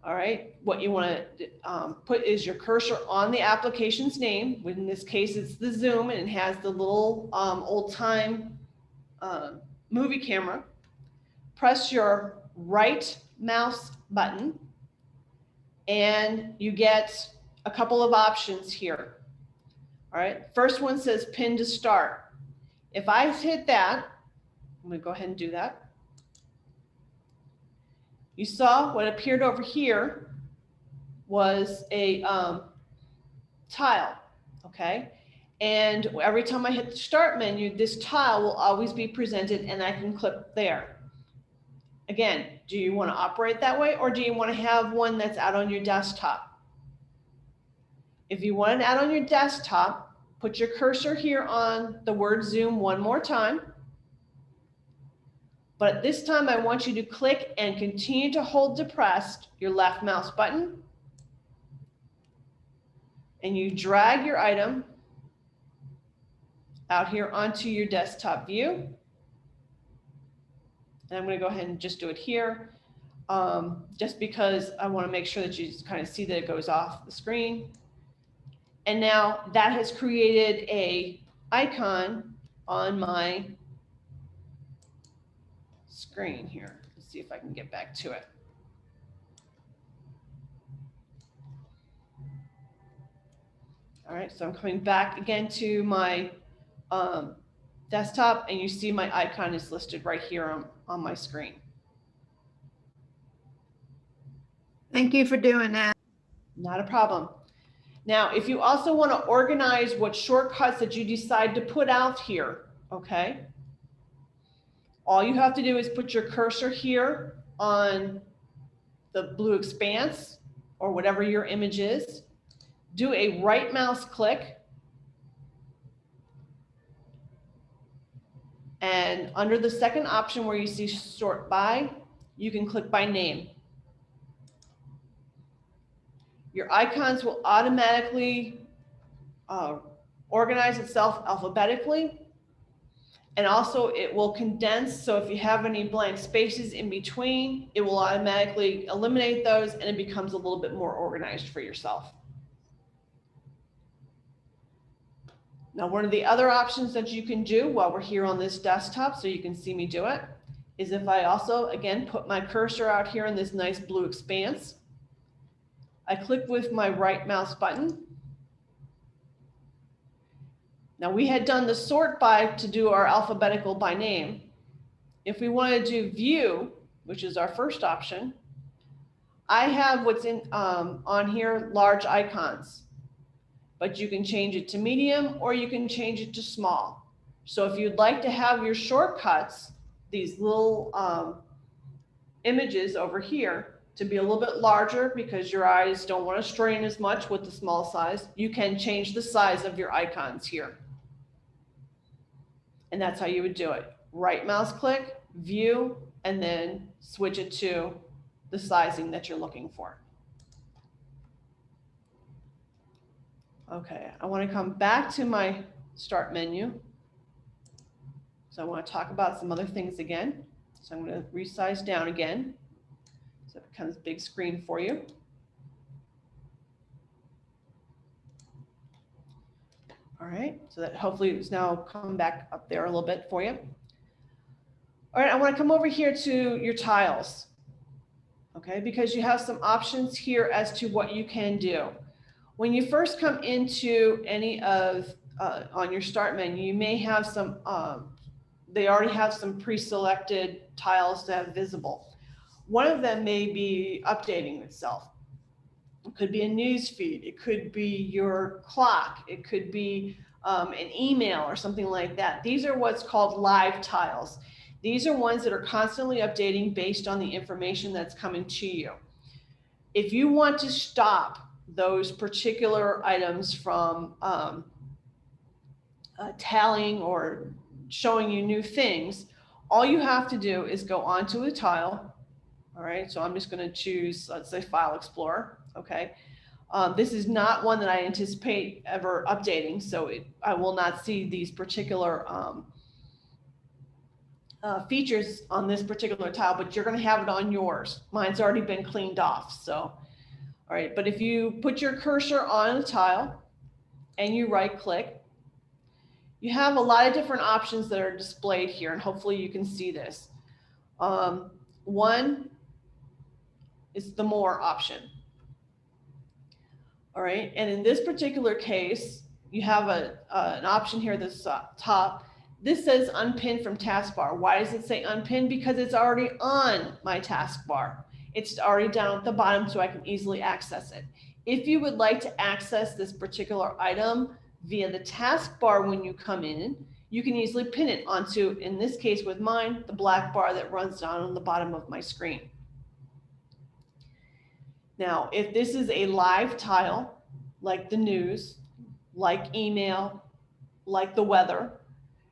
All right, what you want to put is your cursor on the application's name. In this case, it's the Zoom, and it has the little old-time movie camera. Press your right mouse button, and you get a couple of options here. All right, first one says pin to start. If I hit that, I'm going to go ahead and do that. You saw what appeared over here was a tile, okay? And every time I hit the start menu, this tile will always be presented and I can click there. Again, do you want to operate that way, or do you want to have one that's out on your desktop? If you want it out on your desktop, put your cursor here on the word Zoom one more time. But this time I want you to click and continue to hold depressed your left mouse button. And you drag your item out here onto your desktop view. And I'm going to go ahead and just do it here, just because I want to make sure that you just kind of see that it goes off the screen. And now that has created a icon on my screen here. Let's see if I can get back to it. All right, so I'm coming back again to my desktop, and you see my icon is listed right here on my screen. Thank you for doing that. Not a problem. Now, if you also want to organize what shortcuts that you decide to put out here, okay? All you have to do is put your cursor here on the blue expanse or whatever your image is. Do a right mouse click. And under the second option where you see sort by, you can click by name. Your icons will automatically organize itself alphabetically. And also it will condense, so if you have any blank spaces in between, it will automatically eliminate those and it becomes a little bit more organized for yourself. Now, one of the other options that you can do while we're here on this desktop, so you can see me do it, is if I also, again, put my cursor out here in this nice blue expanse, I click with my right mouse button. Now, we had done the sort by to do our alphabetical by name. If we want to do view, which is our first option, I have what's in on here, large icons, but you can change it to medium or you can change it to small. So if you'd like to have your shortcuts, these little images over here, to be a little bit larger because your eyes don't want to strain as much with the small size, you can change the size of your icons here. And that's how you would do it. Right mouse click, view, and then switch it to the sizing that you're looking for. Okay, I want to come back to my start menu. So I want to talk about some other things again. So I'm going to resize down again, so it becomes big screen for you. All right, so that hopefully it's now come back up there a little bit for you. All right, I want to come over here to your tiles, okay, because you have some options here as to what you can do. When you first come into any of, on your start menu, you may have some, they already have some pre-selected tiles that have visible. One of them may be updating itself. It could be a news feed. It could be your clock. It could be an email or something like that. These are what's called live tiles. These are ones that are constantly updating based on the information that's coming to you. If you want to stop those particular items from tallying or showing you new things, all you have to do is go onto a tile. All right, so I'm just going to choose, let's say, File Explorer. Okay, this is not one that I anticipate ever updating, so I will not see these particular features on this particular tile, but you're going to have it on yours. Mine's already been cleaned off. So, all right. But if you put your cursor on a tile and you right click, you have a lot of different options that are displayed here, and hopefully you can see this. One is the more option. All right. And in this particular case, you have an option here that's top. This says unpin from taskbar. Why does it say unpin? Because it's already on my taskbar. It's already down at the bottom so I can easily access it. If you would like to access this particular item via the taskbar when you come in, you can easily pin it onto, in this case with mine, the black bar that runs down on the bottom of my screen. Now, if this is a live tile, like the news, like email, like the weather,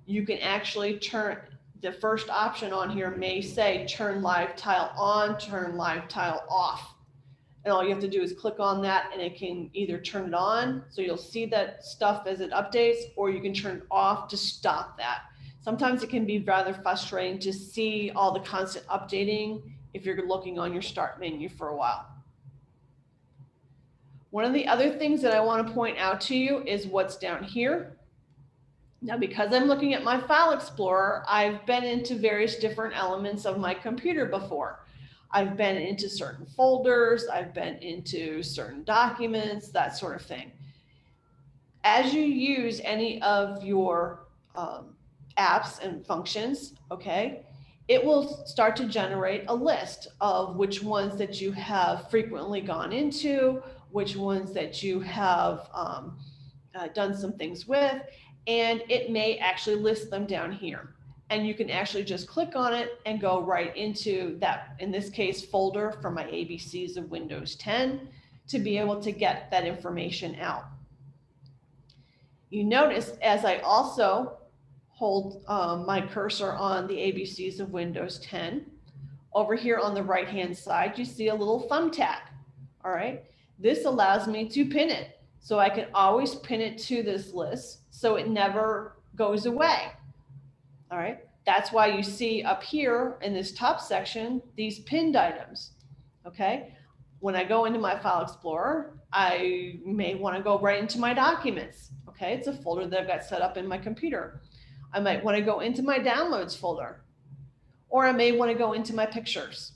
you can actually turn, the first option on here may say turn live tile on, turn live tile off. And all you have to do is click on that and it can either turn it on, so you'll see that stuff as it updates, or you can turn it off to stop that. Sometimes it can be rather frustrating to see all the constant updating if you're looking on your start menu for a while. One of the other things that I want to point out to you is what's down here. Now, because I'm looking at my File Explorer, I've been into various different elements of my computer before. I've been into certain folders, I've been into certain documents, that sort of thing. As you use any of your apps and functions, okay, it will start to generate a list of which ones that you have frequently gone into, which ones that you have done some things with, and it may actually list them down here. And you can actually just click on it and go right into that, in this case, folder for my ABCs of Windows 10 to be able to get that information out. You notice as I also hold my cursor on the ABCs of Windows 10, over here on the right-hand side, you see a little thumbtack, all right? This allows me to pin it. So I can always pin it to this list so it never goes away. All right. That's why you see up here in this top section, these pinned items. Okay. When I go into my File Explorer, I may want to go right into my documents. Okay. It's a folder that I've got set up in my computer. I might want to go into my downloads folder, or I may want to go into my pictures.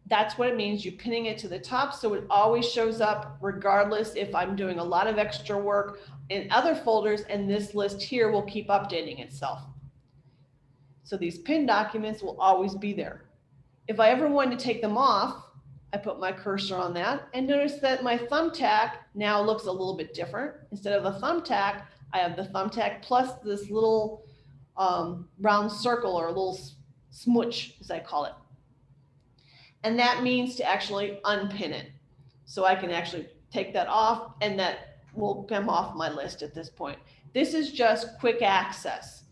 That's what it means. You're pinning it to the top so it always shows up regardless if I'm doing a lot of extra work in other folders, and this list here will keep updating itself. So these pinned documents will always be there. If I ever wanted to take them off, I put my cursor on that and notice that my thumbtack now looks a little bit different. Instead of a thumbtack, I have the thumbtack plus this little round circle, or a little smooch, as I call it. And that means to actually unpin it. So I can actually take that off, and that will come off my list at this point. This is just quick access.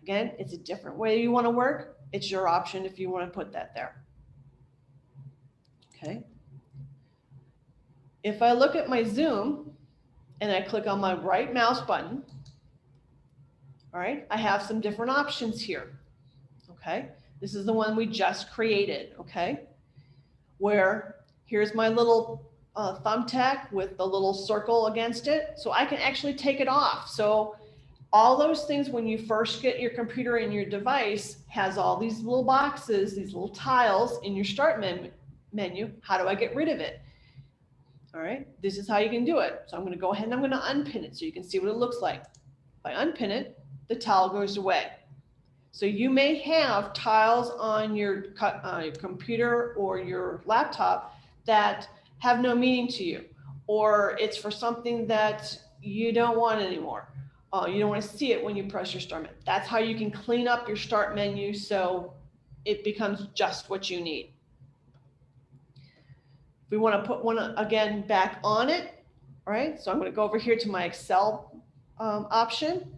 Again, it's a different way you want to work. It's your option if you want to put that there. Okay. If I look at my Zoom and I click on my right mouse button, all right, I have some different options here. Okay. This is the one we just created, okay? Where here's my little thumbtack with the little circle against it. So I can actually take it off. So all those things, when you first get your computer and your device, has all these little boxes, these little tiles in your start menu. How do I get rid of it? All right, this is how you can do it. So I'm going to go ahead and I'm going to unpin it so you can see what it looks like. If I unpin it, the tile goes away. So you may have tiles on your computer or your laptop that have no meaning to you, or it's for something that you don't want anymore. You don't want to see it when you press your start menu. That's how you can clean up your start menu so it becomes just what you need. If we want to put one again back on it, all right, so I'm going to go over here to my Excel option.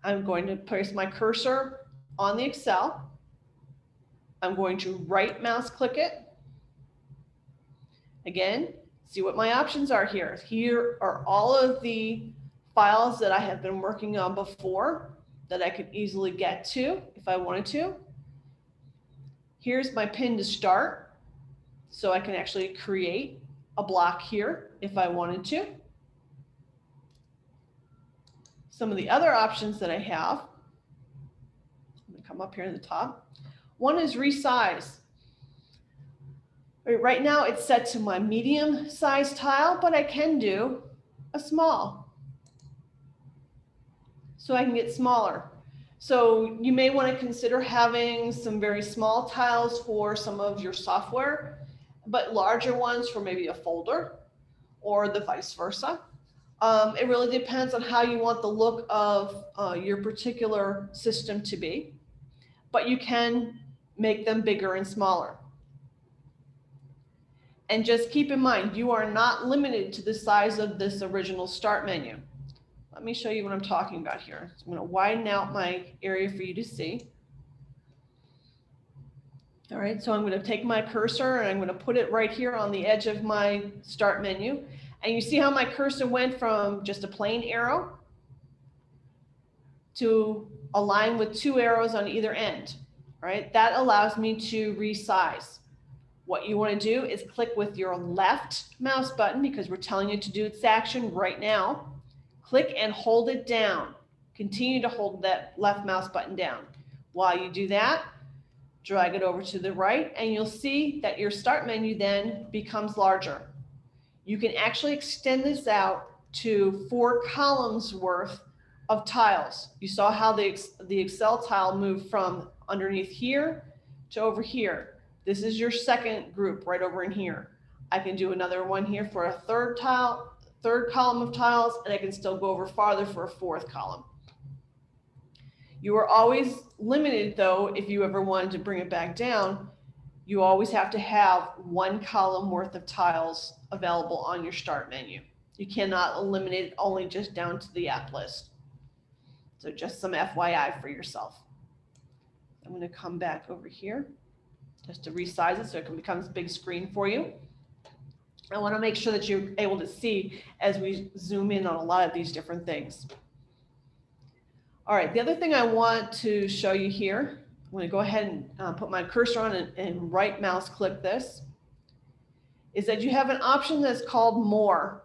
I'm going to place my cursor on the Excel. I'm going to right mouse click it. Again, see what my options are here. Here are all of the files that I have been working on before. that I could easily get to if I wanted to. Here's my pin to start. So I can actually create a block here if I wanted to. Some of the other options that I have, I'm going to come up here in the top. One is resize. Right now it's set to my medium size tile, but I can do a small. So I can get smaller. So you may want to consider having some very small tiles for some of your software, but larger ones for maybe a folder or the vice versa. It really depends on how you want the look of your particular system to be, but you can make them bigger and smaller. And just keep in mind, you are not limited to the size of this original start menu. Let me show you what I'm talking about here. So I'm going to widen out my area for you to see. All right, so I'm going to take my cursor and I'm going to put it right here on the edge of my start menu. And you see how my cursor went from just a plain arrow to a line with 2 arrows on either end, right? That allows me to resize. What you want to do is click with your left mouse button, because we're telling you to do its action right now. Click and hold it down. Continue to hold that left mouse button down. While you do that, drag it over to the right, and you'll see that your start menu then becomes larger. You can actually extend this out to 4 columns worth of tiles. You saw how the Excel tile moved from underneath here to over here. This is your second group right over in here. I can do another one here for a third column of tiles, and I can still go over farther for a 4th column. You are always limited though, if you ever wanted to bring it back down, you always have to have 1 column worth of tiles available on your start menu. You cannot eliminate it only just down to the app list. So just some FYI for yourself. I'm going to come back over here just to resize it so it becomes big screen for you. I want to make sure that you're able to see as we zoom in on a lot of these different things. All right, the other thing I want to show you here, I'm going to go ahead and put my cursor on and right mouse click this, is that you have an option that's called More.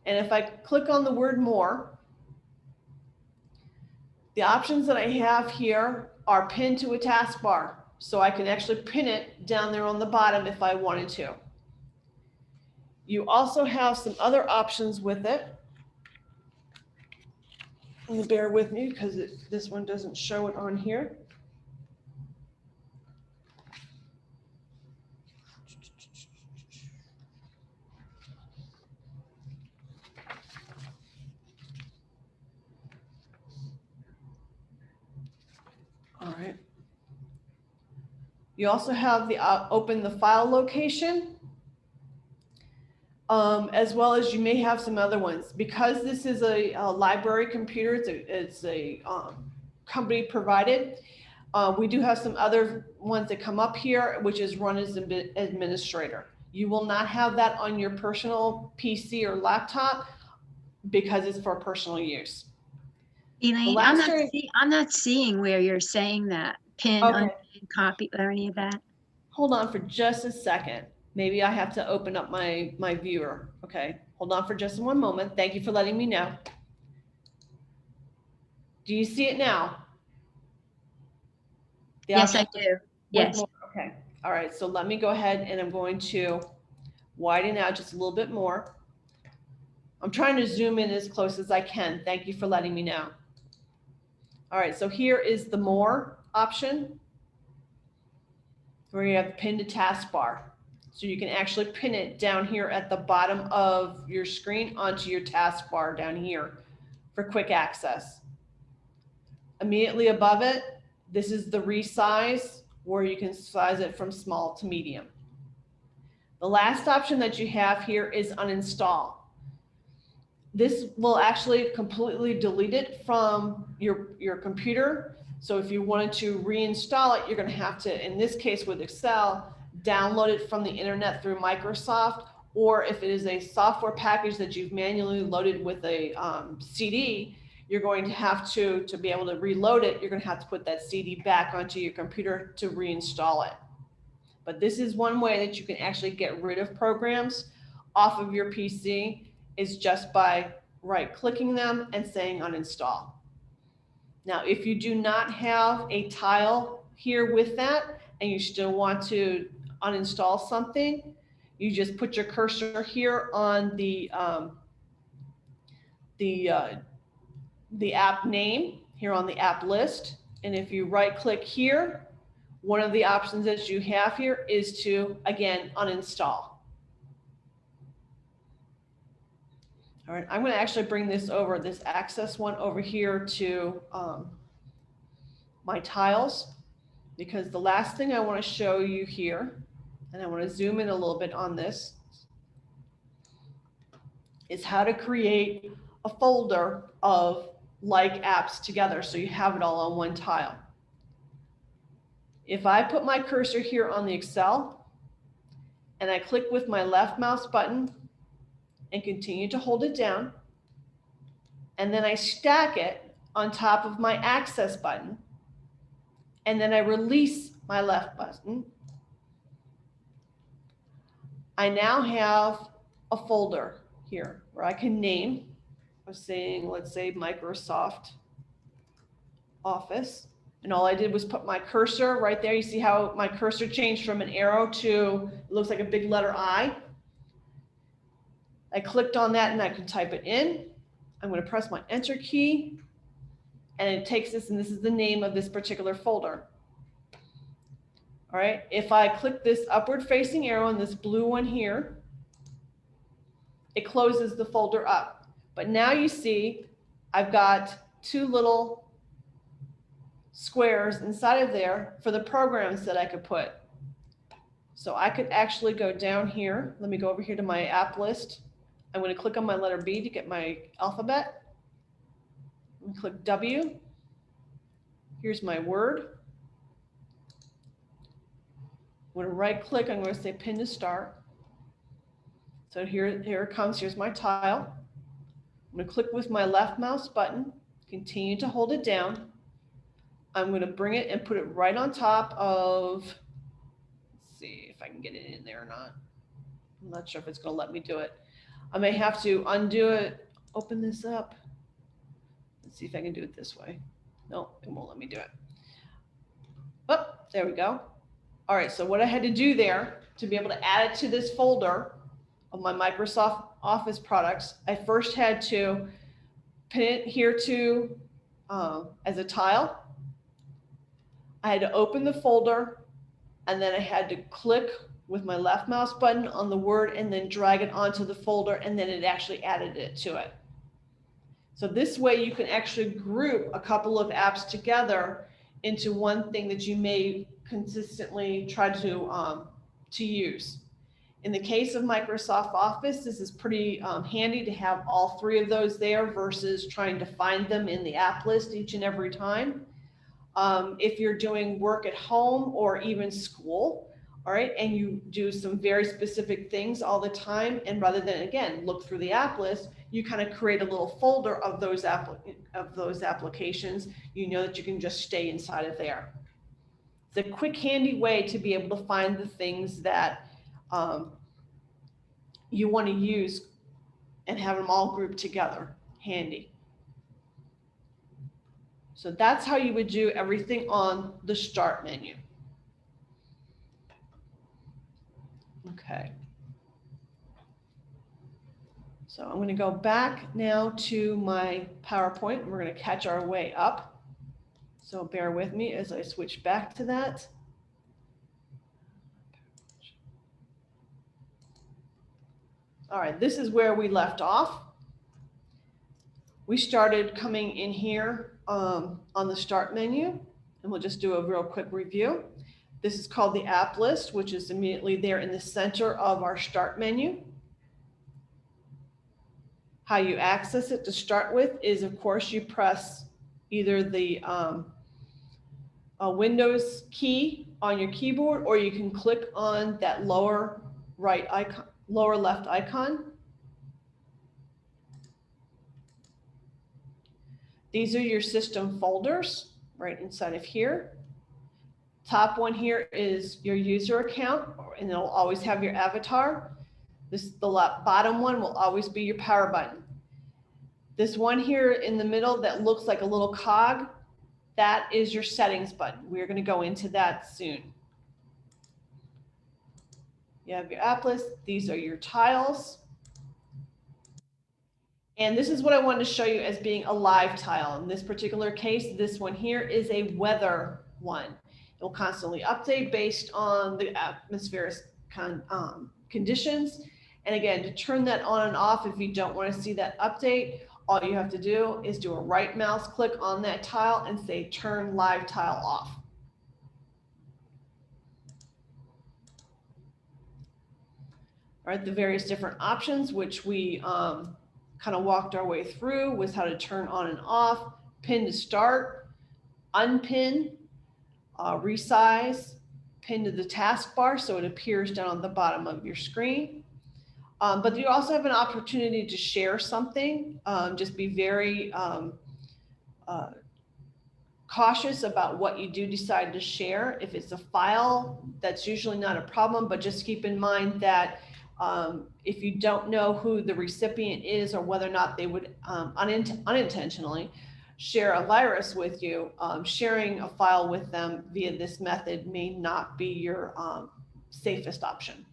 And if I click on the word More, the options that I have here are pinned to a taskbar. So I can actually pin it down there on the bottom if I wanted to. You also have some other options with it. And bear with me because this one doesn't show it on here. All right. You also have the open the file location, as well as you may have some other ones. Because this is a library computer, it's a company provided, we do have some other ones that come up here, which is run as an administrator. You will not have that on your personal PC or laptop because it's for personal use. Elaine, I'm not seeing where you're saying that pin, Okay. unpin, copy, or any of that. Hold on for just a second. Maybe I have to open up my viewer. Okay, hold on for just one moment. Thank you for letting me know. Do you see it now? Yes, I do. Yes. Okay. All right. So let me go ahead and I'm going to widen out just a little bit more. I'm trying to zoom in as close as I can. Thank you for letting me know. All right. So here is the More option where you have pin to taskbar. So you can actually pin it down here at the bottom of your screen onto your taskbar down here for quick access. Immediately above it, this is the resize, where you can size it from small to medium. The last option that you have here is uninstall. This will actually completely delete it from your computer. So if you wanted to reinstall it, you're going to have to, in this case with Excel, download it from the internet through Microsoft, or if it is a software package that you've manually loaded with a CD, you're going to have to be able to reload it, you're going to have to put that CD back onto your computer to reinstall it. But this is one way that you can actually get rid of programs off of your PC, is just by right-clicking them and saying uninstall. Now, if you do not have a tile here with that and you still want to uninstall something, you just put your cursor here on the app name here on the app list. And if you right-click here, one of the options that you have here is to, again, uninstall. All right, I'm going to actually bring this over, this access one over here to my tiles, because the last thing I want to show you here, and I want to zoom in a little bit on this, is how to create a folder of like apps together so you have it all on one tile. If I put my cursor here on the Excel and I click with my left mouse button and continue to hold it down, and then I stack it on top of my access button, and then I release my left button, I now have a folder here where I can name, I was saying, let's say Microsoft Office. And all I did was put my cursor right there. You see how my cursor changed from an arrow to, it looks like a big letter I. I clicked on that and I can type it in. I'm going to press my enter key and it takes this, and this is the name of this particular folder. All right, if I click this upward facing arrow and this blue one here, it closes the folder up. But now you see I've got two little squares inside of there for the programs that I could put. So I could actually go down here. Let me go over here to my app list. I'm going to click on my letter B to get my alphabet. I'm going to click W. Here's my word. I'm going to right click. I'm going to say pin to start. So here it comes. Here's my tile. I'm going to click with my left mouse button, continue to hold it down. I'm going to bring it and put it right on top of, let's see if I can get it in there or not. I'm not sure if it's going to let me do it. I may have to undo it, open this up. Let's see if I can do it this way. No, it won't let me do it. Oh, there we go. All right, so what I had to do there to be able to add it to this folder of my Microsoft Office products, I first had to pin it here to as a tile. I had to open the folder, and then I had to click with my left mouse button on the word and then drag it onto the folder, and then it actually added it to it. So this way you can actually group a couple of apps together into one thing that you may consistently try to use. In the case of Microsoft Office, this is pretty handy to have all three of those there versus trying to find them in the app list each and every time. If you're doing work at home or even school, all right, and you do some very specific things all the time, and rather than, again, look through the app list, you kind of create a little folder of those applications. You know that you can just stay inside of there. It's a quick, handy way to be able to find the things that you want to use and have them all grouped together. Handy. So that's how you would do everything on the start menu. Okay. So I'm going to go back now to my PowerPoint, and we're going to catch our way up. So bear with me as I switch back to that. All right, this is where we left off. We started coming in here on the start menu, and we'll just do a real quick review. This is called the app list, which is immediately there in the center of our start menu. How you access it to start with is, of course, you press either the Windows key on your keyboard, or you can click on that lower right icon, lower left icon. These are your system folders right inside of here. Top one here is your user account, and it'll always have your avatar. The bottom one will always be your power button. This one here in the middle that looks like a little cog, that is your settings button. We're going to go into that soon. You have your app list. These are your tiles. And this is what I wanted to show you as being a live tile. In this particular case, this one here is a weather one. It will constantly update based on the atmospheric conditions. And again, to turn that on and off, if you don't want to see that update, all you have to do is do a right mouse click on that tile and say turn live tile off. All right, the various different options, which we kind of walked our way through, was how to turn on and off, pin to start, unpin, resize, pin to the taskbar so it appears down on the bottom of your screen. But you also have an opportunity to share something. Just be very cautious about what you do decide to share. If it's a file, that's usually not a problem, but just keep in mind that if you don't know who the recipient is or whether or not they would unintentionally share a virus with you, sharing a file with them via this method may not be your safest option.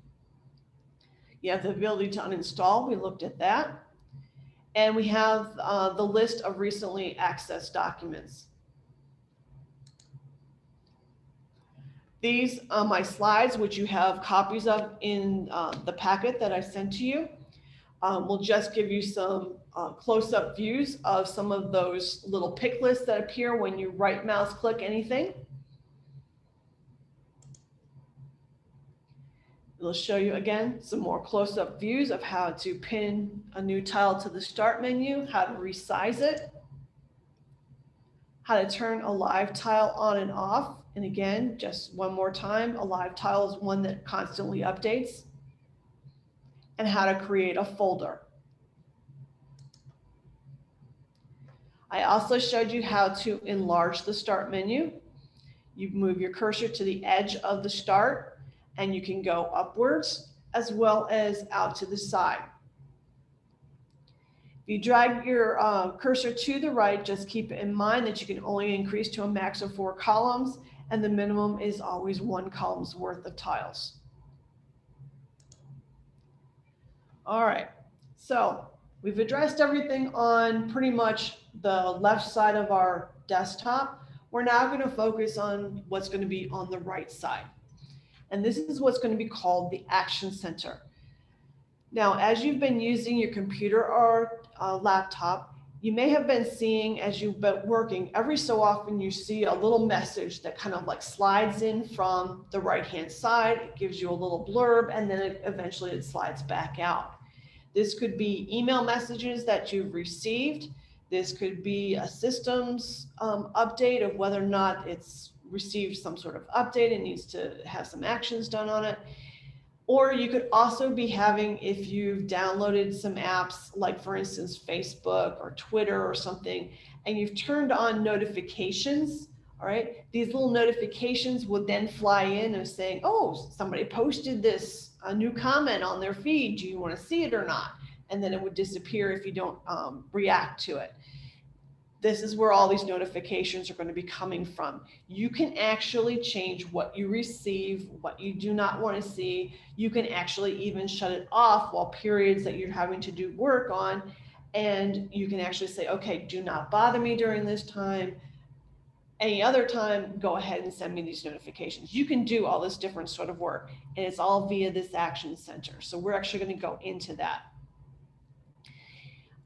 You have the ability to uninstall. We looked at that. And we have the list of recently accessed documents. These are my slides, which you have copies of in the packet that I sent to you. We'll just give you some close-up views of some of those little pick lists that appear when you right mouse click anything. It'll show you again some more close-up views of how to pin a new tile to the start menu, how to resize it, how to turn a live tile on and off. And again, just one more time, a live tile is one that constantly updates, and how to create a folder. I also showed you how to enlarge the start menu. You move your cursor to the edge of the start, and you can go upwards as well as out to the side. If you drag your cursor to the right, just keep in mind that you can only increase to a max of 4 columns, and the minimum is always 1 column's worth of tiles. All right, so we've addressed everything on pretty much the left side of our desktop. We're now going to focus on what's going to be on the right side. And this is what's going to be called the Action Center. Now, as you've been using your computer or laptop, you may have been seeing, as you've been working, every so often you see a little message that kind of like slides in from the right-hand side. It gives you a little blurb, and then eventually it slides back out. This could be email messages that you've received. This could be a systems update of whether or not it's received some sort of update and needs to have some actions done on it. Or you could also be having, if you've downloaded some apps, like for instance, Facebook or Twitter or something, and you've turned on notifications, all right, these little notifications would then fly in and saying, oh, somebody posted this, a new comment on their feed. Do you want to see it or not? And then it would disappear if you don't react to it. This is where all these notifications are going to be coming from. You can actually change what you receive, what you do not want to see. You can actually even shut it off while periods that you're having to do work on. And you can actually say, okay, do not bother me during this time. Any other time, go ahead and send me these notifications. You can do all this different sort of work, and it's all via this Action Center. So we're actually going to go into that.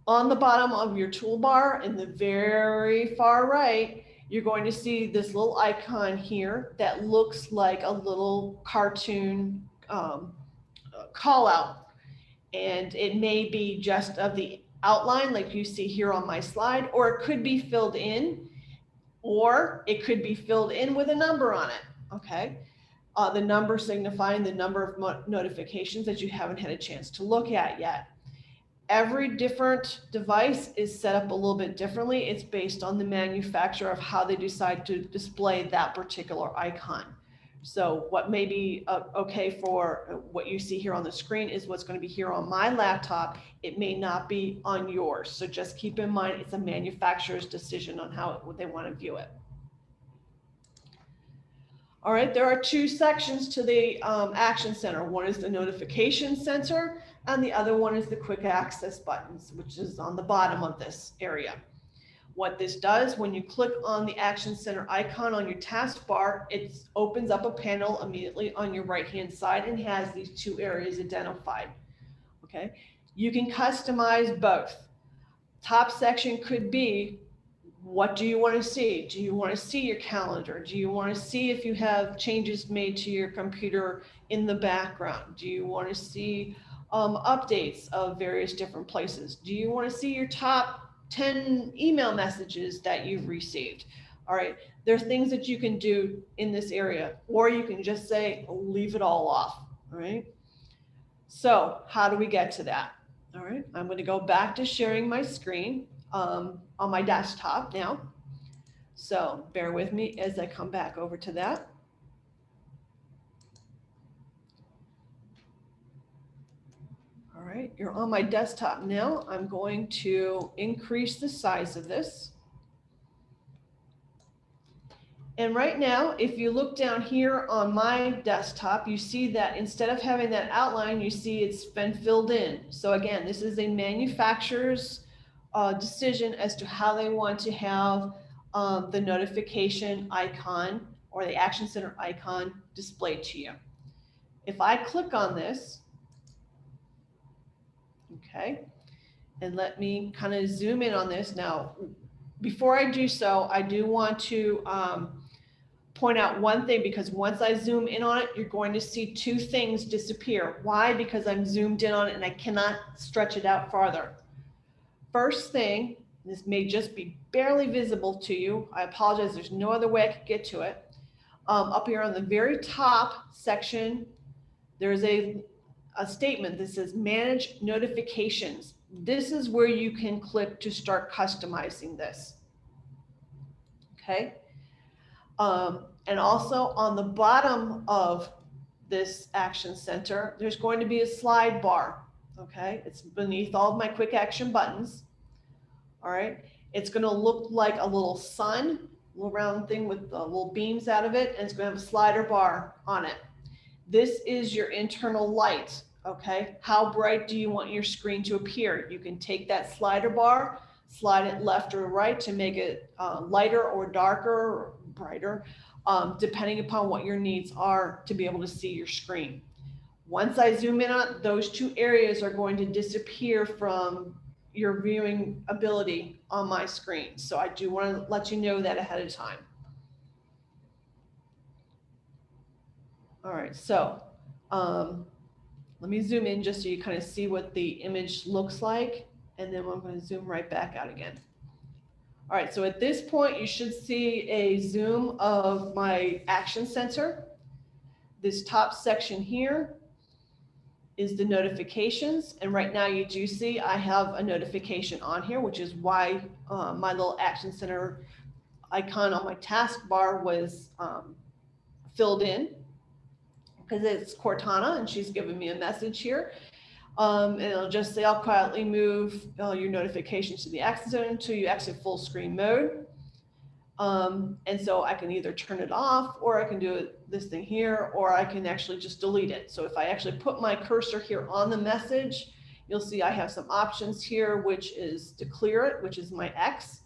On the bottom of your toolbar in the very far right, you're going to see this little icon here that looks like a little cartoon call out. And it may be just of the outline like you see here on my slide, or it could be filled in, or it could be filled in with a number on it, okay? the number signifying the number of notifications that you haven't had a chance to look at yet. Every different device is set up a little bit differently. It's based on the manufacturer of how they decide to display that particular icon. So what may be okay for what you see here on the screen is what's going to be here on my laptop. It may not be on yours. So just keep in mind, it's a manufacturer's decision on how they want to view it. All right, there are two sections to the Action Center. One is the Notification Center, and the other one is the Quick Access buttons, which is on the bottom of this area. What this does, when you click on the Action Center icon on your taskbar, it opens up a panel immediately on your right-hand side and has these two areas identified. Okay, you can customize both. Top section could be, what do you want to see? Do you want to see your calendar? Do you want to see if you have changes made to your computer in the background? Do you want to see updates of various different places? Do you want to see your top 10 email messages that you've received? All right, there are things that you can do in this area, or you can just say, leave it all off. All right. So how do we get to that? All right, I'm going to go back to sharing my screen on my desktop now. So bear with me as I come back over to that. All right, you're on my desktop now. I'm going to increase the size of this. And right now, if you look down here on my desktop, you see that instead of having that outline, you see it's been filled in. So again, this is a manufacturer's decision as to how they want to have the notification icon or the Action Center icon displayed to you. If I click on this, okay, and let me kind of zoom in on this. Now, before I do so, I do want to point out one thing, because once I zoom in on it, you're going to see two things disappear. Why? Because I'm zoomed in on it and I cannot stretch it out farther. First thing, this may just be barely visible to you. I apologize, there's no other way I could get to it. Up here on the very top section, there's a statement that says Manage Notifications. This is where you can click to start customizing this. Okay. And also on the bottom of this Action Center, there's going to be a slide bar. Okay. It's beneath all of my quick action buttons. All right. It's going to look like a little sun, a little round thing with little beams out of it, and it's going to have a slider bar on it. This is your internal light. Okay. How bright do you want your screen to appear? You can take that slider bar, slide it left or right to make it lighter or darker or brighter, depending upon what your needs are to be able to see your screen. Once I zoom in on those two areas are going to disappear from your viewing ability on my screen. So I do want to let you know that ahead of time. All right, so let me zoom in just so you kind of see what the image looks like, and then I'm going to zoom right back out again. All right, so at this point, you should see a zoom of my Action Center. This top section here is the notifications, and right now you do see I have a notification on here, which is why my little Action Center icon on my taskbar was filled in, because it's Cortana and she's giving me a message here. And it'll just say, I'll quietly move your notifications to the Action Center until you exit full screen mode. And so I can either turn it off, or I can do this thing here, or I can actually just delete it. So if I actually put my cursor here on the message, you'll see I have some options here, which is to clear it, which is my X.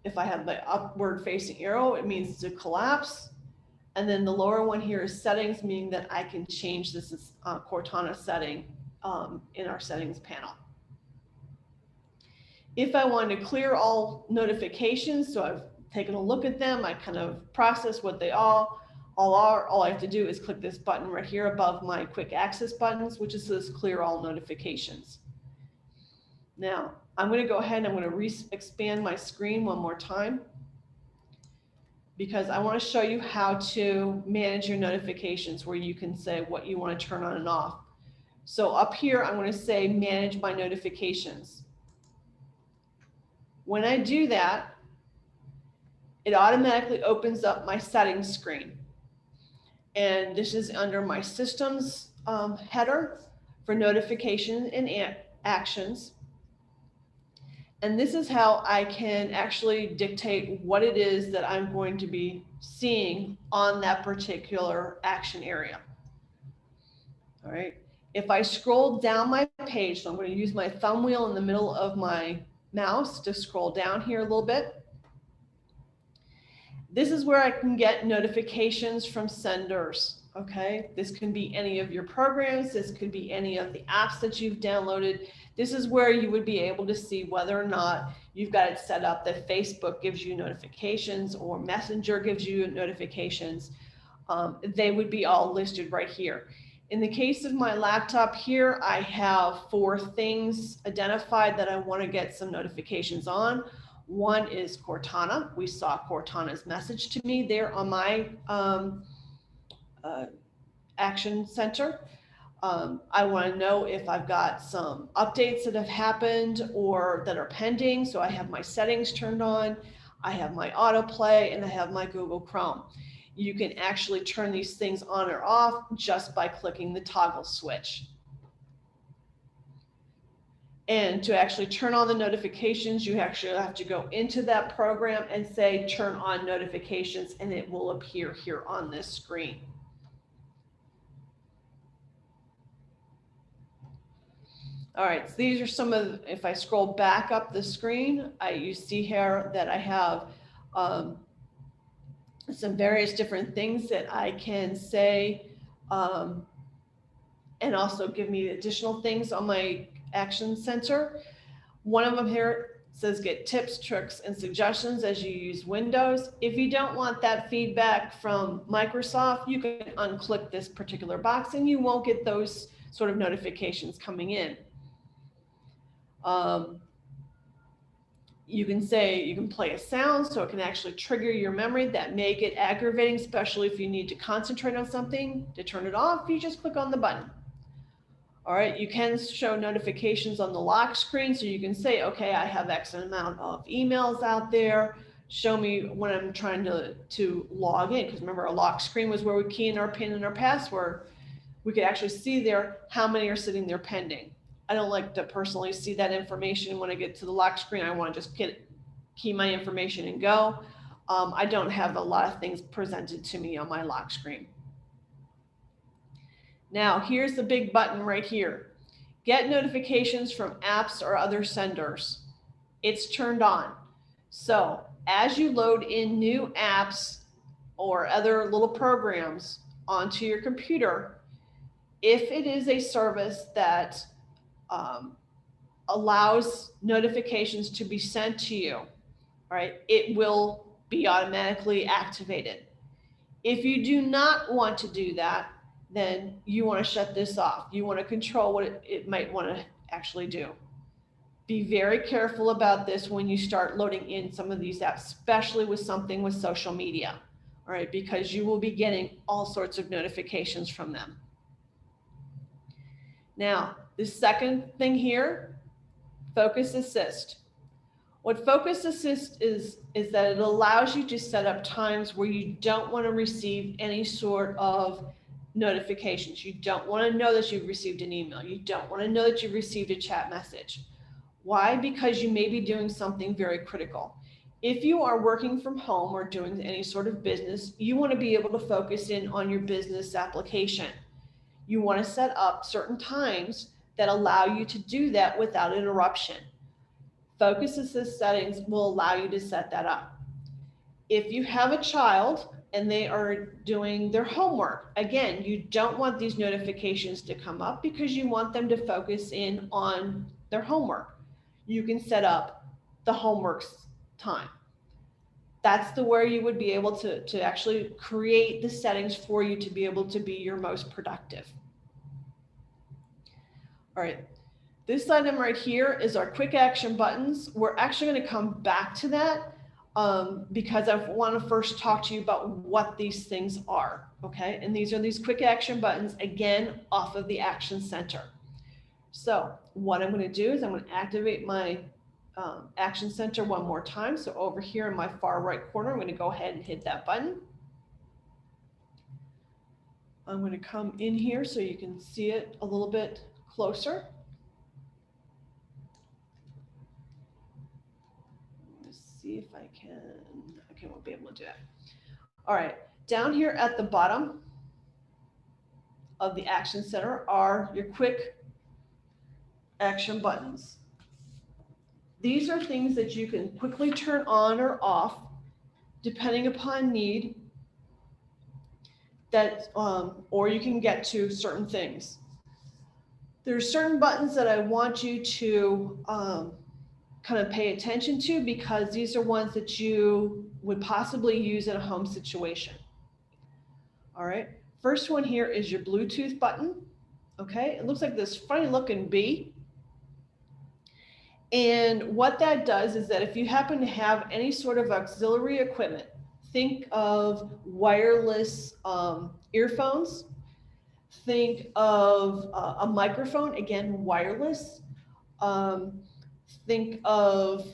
If I have the upward facing arrow, it means to collapse. And then the lower one here is settings, meaning that I can change this as Cortana setting in our settings panel. If I want to clear all notifications, so I've taken a look at them, I kind of process what they all are. All I have to do is click this button right here above my quick access buttons, which is this clear all notifications. Now, I'm going to go ahead and I'm going to expand my screen one more time, because I want to show you how to manage your notifications where you can say what you want to turn on and off. So up here, I'm going to say manage my notifications. When I do that, it automatically opens up my settings screen. And this is under my systems header for notification and actions. And this is how I can actually dictate what it is that I'm going to be seeing on that particular action area. All right. If I scroll down my page, so I'm going to use my thumb wheel in the middle of my mouse to scroll down here a little bit. This is where I can get notifications from senders. Okay, this can be any of your programs. This could be any of the apps that you've downloaded. This is where you would be able to see whether or not you've got it set up that Facebook gives you notifications or Messenger gives you notifications. They would be all listed right here. In the case of my laptop here, I have 4 things identified that I want to get some notifications on. One is Cortana. We saw Cortana's message to me there on my action center. I want to know if I've got some updates that have happened or that are pending. So I have my settings turned on, I have my autoplay, and I have my Google Chrome. You can actually turn these things on or off just by clicking the toggle switch. And to actually turn on the notifications, you actually have to go into that program and say, turn on notifications, and it will appear here on this screen. All right, so these are some of, if I scroll back up the screen, you see here that I have some various different things that I can say, and also give me additional things on my action center. One of them here says get tips, tricks, and suggestions as you use Windows. If you don't want that feedback from Microsoft, you can unclick this particular box and you won't get those sort of notifications coming in. You can say, you can play a sound so it can actually trigger your memory that may get aggravating, especially if you need to concentrate on something. To turn it off, you just click on the button. All right, you can show notifications on the lock screen, so you can say, okay, I have X amount of emails out there. Show me when I'm trying to log in, because remember, a lock screen was where we key in our PIN and our password. We could actually see there how many are sitting there pending. I don't like to personally see that information when I get to the lock screen. I want to just key my information and go. I don't have a lot of things presented to me on my lock screen. Now, here's the big button right here. Get notifications from apps or other senders. It's turned on. So as you load in new apps or other little programs onto your computer, if it is a service that allows notifications to be sent to you, all right, it will be automatically activated. If you do not want to do that, then you want to shut this off. You want to control what it might want to actually do. Be very careful about this when you start loading in some of these apps, especially with something with social media, all right, because you will be getting all sorts of notifications from them. Now, the second thing here, Focus Assist. What Focus Assist is that it allows you to set up times where you don't want to receive any sort of notifications. You don't want to know that you've received an email. You don't want to know that you've received a chat message. Why? Because you may be doing something very critical. If you are working from home or doing any sort of business, you want to be able to focus in on your business application. You want to set up certain times that allow you to do that without interruption. Focus Assist settings will allow you to set that up. If you have a child and they are doing their homework, again, you don't want these notifications to come up because you want them to focus in on their homework. You can set up the homework time. That's where you would be able to actually create the settings for you to be able to be your most productive. All right, this item right here is our quick action buttons. We're actually going to come back to that because I want to first talk to you about what these things are, okay? And these are these quick action buttons, again, off of the Action Center. So what I'm going to do is I'm going to activate my Action Center one more time. So over here in my far right corner, I'm going to go ahead and hit that button. I'm going to come in here so you can see it a little bit closer. Let's see if I can, okay, I won't be able to do that. All right, down here at the bottom of the Action Center are your quick action buttons. These are things that you can quickly turn on or off depending upon need, that or you can get to certain things. There's certain buttons that I want you to kind of pay attention to, because these are ones that you would possibly use in a home situation. All right, first one here is your Bluetooth button. Okay, it looks like this funny looking bee. And what that does is that if you happen to have any sort of auxiliary equipment, think of wireless earphones, think of a microphone, again, wireless, think of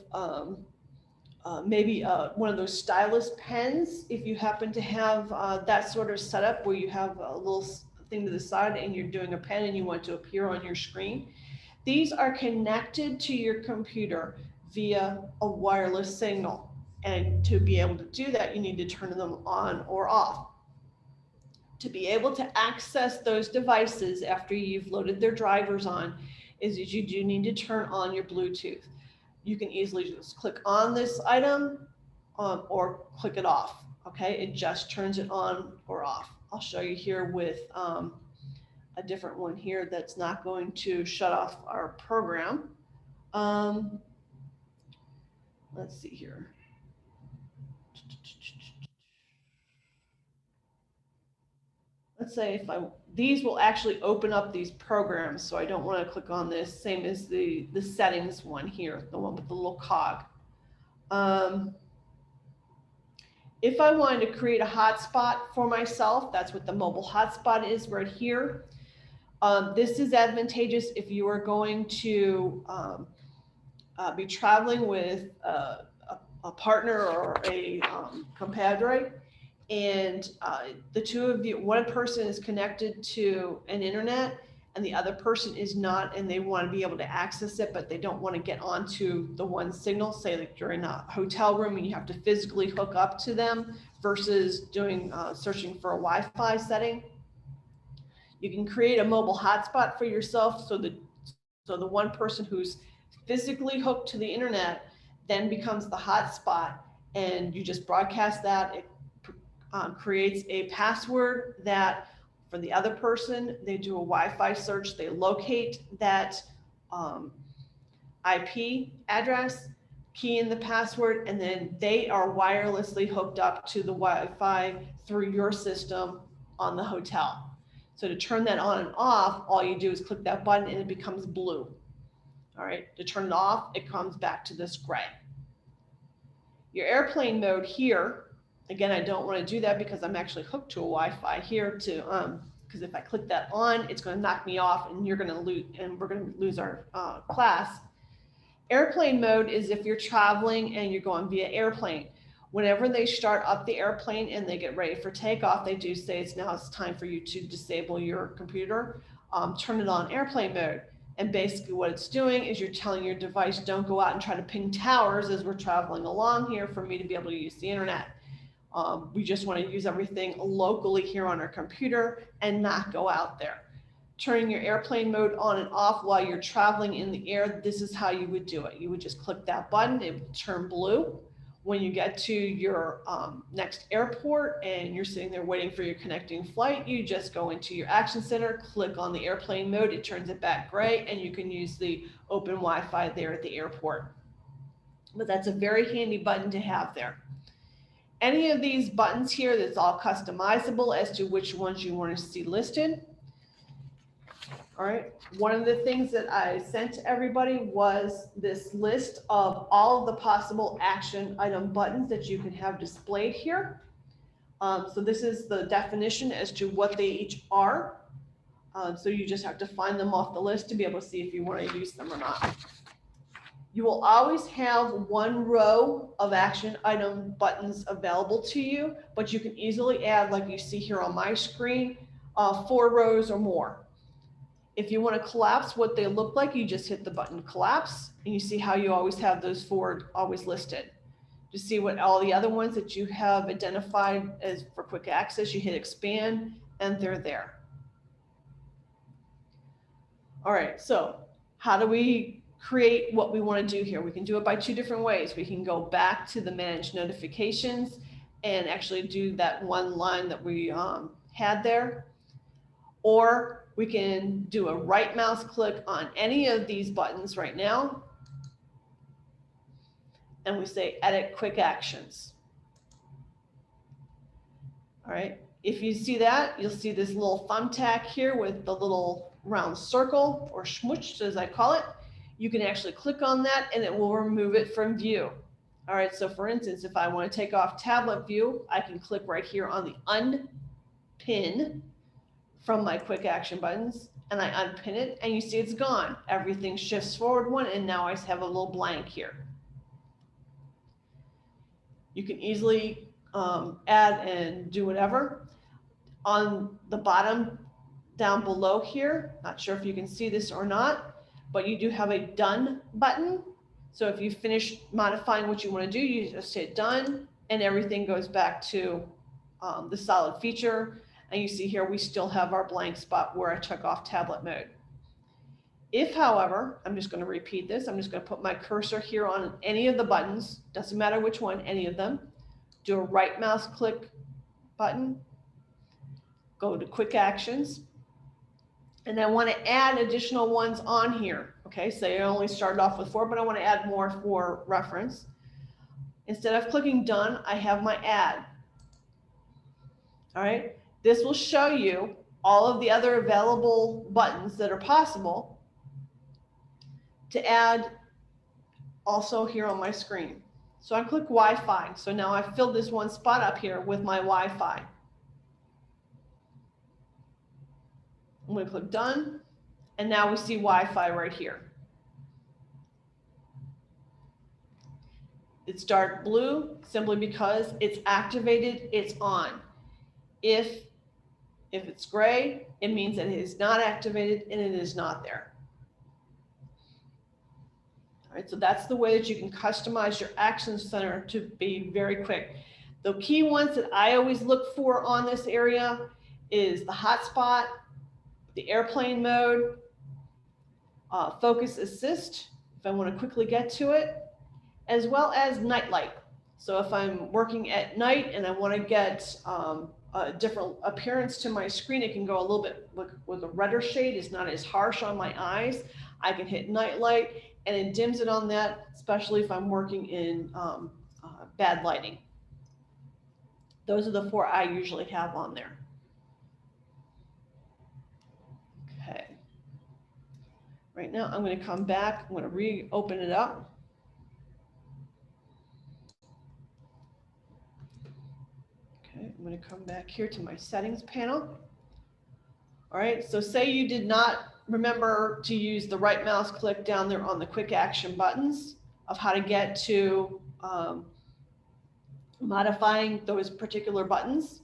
maybe one of those stylus pens, if you happen to have that sort of setup where you have a little thing to the side and you're doing a pen and you want to appear on your screen. These are connected to your computer via a wireless signal. And to be able to do that, you need to turn them on or off. To be able to access those devices after you've loaded their drivers on, is that you do need to turn on your Bluetooth. You can easily just click on this item or click it off, okay? It just turns it on or off. I'll show you here with a different one here that's not going to shut off our program. Let's see here. Let's say these will actually open up these programs, so I don't want to click on this, same as the settings one here, the one with the little cog. If I wanted to create a hotspot for myself, that's what the mobile hotspot is right here. This is advantageous if you are going to be traveling with a partner or a compadre, and the two of you, one person is connected to an internet and the other person is not, and they want to be able to access it, but they don't want to get onto the one signal. Say like you're in a hotel room and you have to physically hook up to them versus doing searching for a Wi-Fi setting. You can create a mobile hotspot for yourself, so the one person who's physically hooked to the internet then becomes the hotspot, and you just broadcast that. It creates a password that for the other person, they do a Wi-Fi search, they locate that IP address, key in the password, and then they are wirelessly hooked up to the Wi-Fi through your system on the hotel. So to turn that on and off, all you do is click that button and it becomes blue. All right, to turn it off, it comes back to this gray. Your airplane mode here, again, I don't want to do that because I'm actually hooked to a Wi-Fi here to, because if I click that on, it's going to knock me off and you're going to lose, and we're going to lose our class. Airplane mode is if you're traveling and you're going via airplane. Whenever they start up the airplane and they get ready for takeoff, they do say it's time for you to disable your computer, turn it on airplane mode. And basically what it's doing is you're telling your device, don't go out and try to ping towers as we're traveling along here for me to be able to use the internet. We just want to use everything locally here on our computer and not go out there. Turning your airplane mode on and off while you're traveling in the air, this is how you would do it. You would just click that button, it would turn blue. When you get to your next airport and you're sitting there waiting for your connecting flight, you just go into your Action Center, click on the airplane mode, it turns it back gray, and you can use the open Wi-Fi there at the airport. But that's a very handy button to have there. Any of these buttons here, that's all customizable as to which ones you want to see listed. All right, one of the things that I sent to everybody was this list of all of the possible action item buttons that you can have displayed here. So this is the definition as to what they each are. So you just have to find them off the list to be able to see if you want to use them or not. You will always have one row of action item buttons available to you, but you can easily add, like you see here on my screen, 4 rows or more. If you want to collapse what they look like, you just hit the button collapse, and you see how you always have those 4 always listed. To see what all the other ones that you have identified as for quick access, you hit expand and they're there. All right, so how do we create what we want to do here? We can do it by 2 different ways. We can go back to the manage notifications and actually do that one line that we had there, or we can do a right mouse click on any of these buttons right now, and we say edit quick actions. All right, if you see that, you'll see this little thumbtack here with the little round circle, or schmooch as I call it. You can actually click on that and it will remove it from view. All right, so for instance, if I want to take off tablet view, I can click right here on the unpin from my quick action buttons, and I unpin it, and you see it's gone. Everything shifts forward 1, and now I have a little blank here. You can easily add and do whatever. On the bottom down below here, not sure if you can see this or not, but you do have a done button. So if you finish modifying what you want to do, you just hit done, and everything goes back to the solid feature. And you see here, we still have our blank spot where I took off tablet mode. If, however, I'm just going to repeat this, I'm just going to put my cursor here on any of the buttons, doesn't matter which one, any of them, do a right mouse click button, go to quick actions, and I want to add additional ones on here. Okay, so I only started off with 4, but I want to add more for reference. Instead of clicking done, I have my add. All right. This will show you all of the other available buttons that are possible to add also here on my screen. So I click Wi-Fi. So now I've filled this one spot up here with my Wi-Fi. I'm going to click done, and now we see Wi-Fi right here. It's dark blue simply because it's activated, it's on. If it's gray, it means that it is not activated and it is not there. All right, so that's the way that you can customize your Action Center to be very quick. The key ones that I always look for on this area is the hotspot, the airplane mode, focus assist, if I want to quickly get to it, as well as night light. So if I'm working at night and I want to get a different appearance to my screen, it can go a little bit with a redder shade. It's not as harsh on my eyes. I can hit night light and it dims it on that, especially if I'm working in bad lighting. Those are the 4 I usually have on there. Okay. Right now I'm going to come back. I'm going to reopen it up. I'm going to come back here to my settings panel. All right, so say you did not remember to use the right mouse click down there on the quick action buttons of how to get to modifying those particular buttons.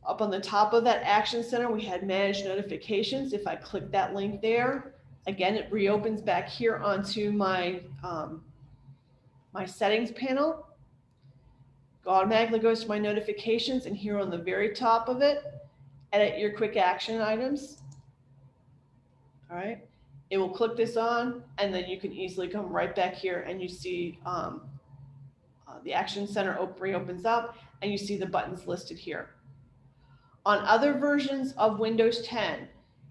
Up on the top of that Action Center, we had manage notifications. If I click that link there, again, it reopens back here onto my, my settings panel. Automatically goes to my notifications, and here on the very top of it, edit your quick action items. All right, it will click this on, and then you can easily come right back here and you see the Action Center reopens up and you see the buttons listed here. On other versions of Windows 10,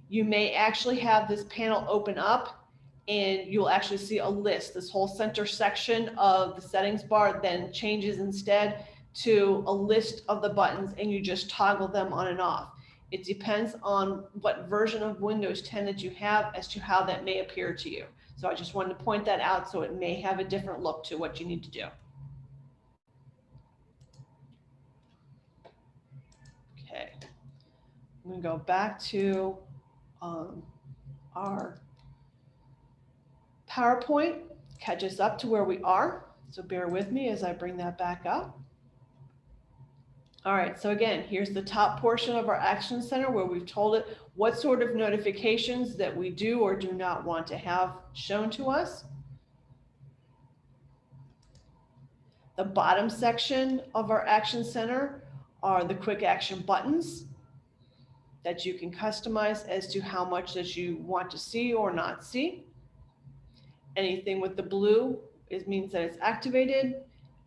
you may actually have this panel open up and you'll actually see a list. This whole center section of the settings bar then changes instead to a list of the buttons, and you just toggle them on and off. It depends on what version of Windows 10 that you have as to how that may appear to you. So I just wanted to point that out, so it may have a different look to what you need to do. Okay, I'm going to go back to our PowerPoint, catch us up to where we are. So bear with me as I bring that back up. All right, so again, here's the top portion of our Action Center where we've told it what sort of notifications that we do or do not want to have shown to us. The bottom section of our Action Center are the quick action buttons that you can customize as to how much that you want to see or not see. Anything with the blue means that it's activated.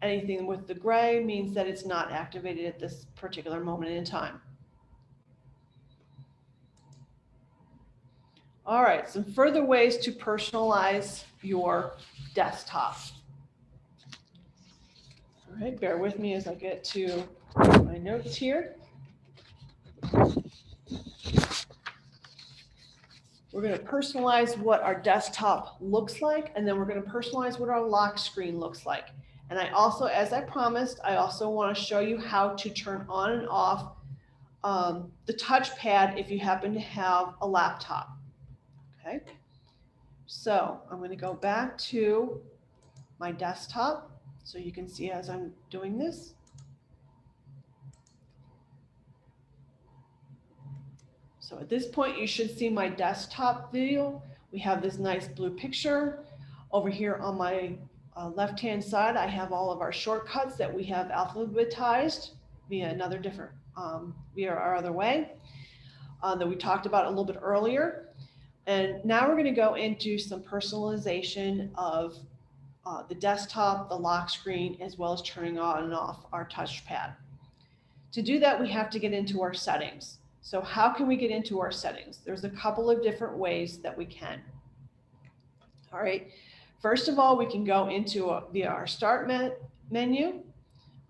Anything with the gray means that it's not activated at this particular moment in time. All right, some further ways to personalize your desktop. All right, bear with me as I get to my notes here. We're going to personalize what our desktop looks like, and then we're going to personalize what our lock screen looks like. And I also, as I promised, I also want to show you how to turn on and off the touchpad if you happen to have a laptop. Okay, so I'm going to go back to my desktop so you can see as I'm doing this. So at this point, you should see my desktop view. We have this nice blue picture. Over here on my left-hand side, I have all of our shortcuts that we have alphabetized via via our other way that we talked about a little bit earlier. And now we're going to go into some personalization of the desktop, the lock screen, as well as turning on and off our touchpad. To do that, we have to get into our settings. So how can we get into our settings? There's a couple of different ways that we can. All right. First of all, we can go into via our start menu.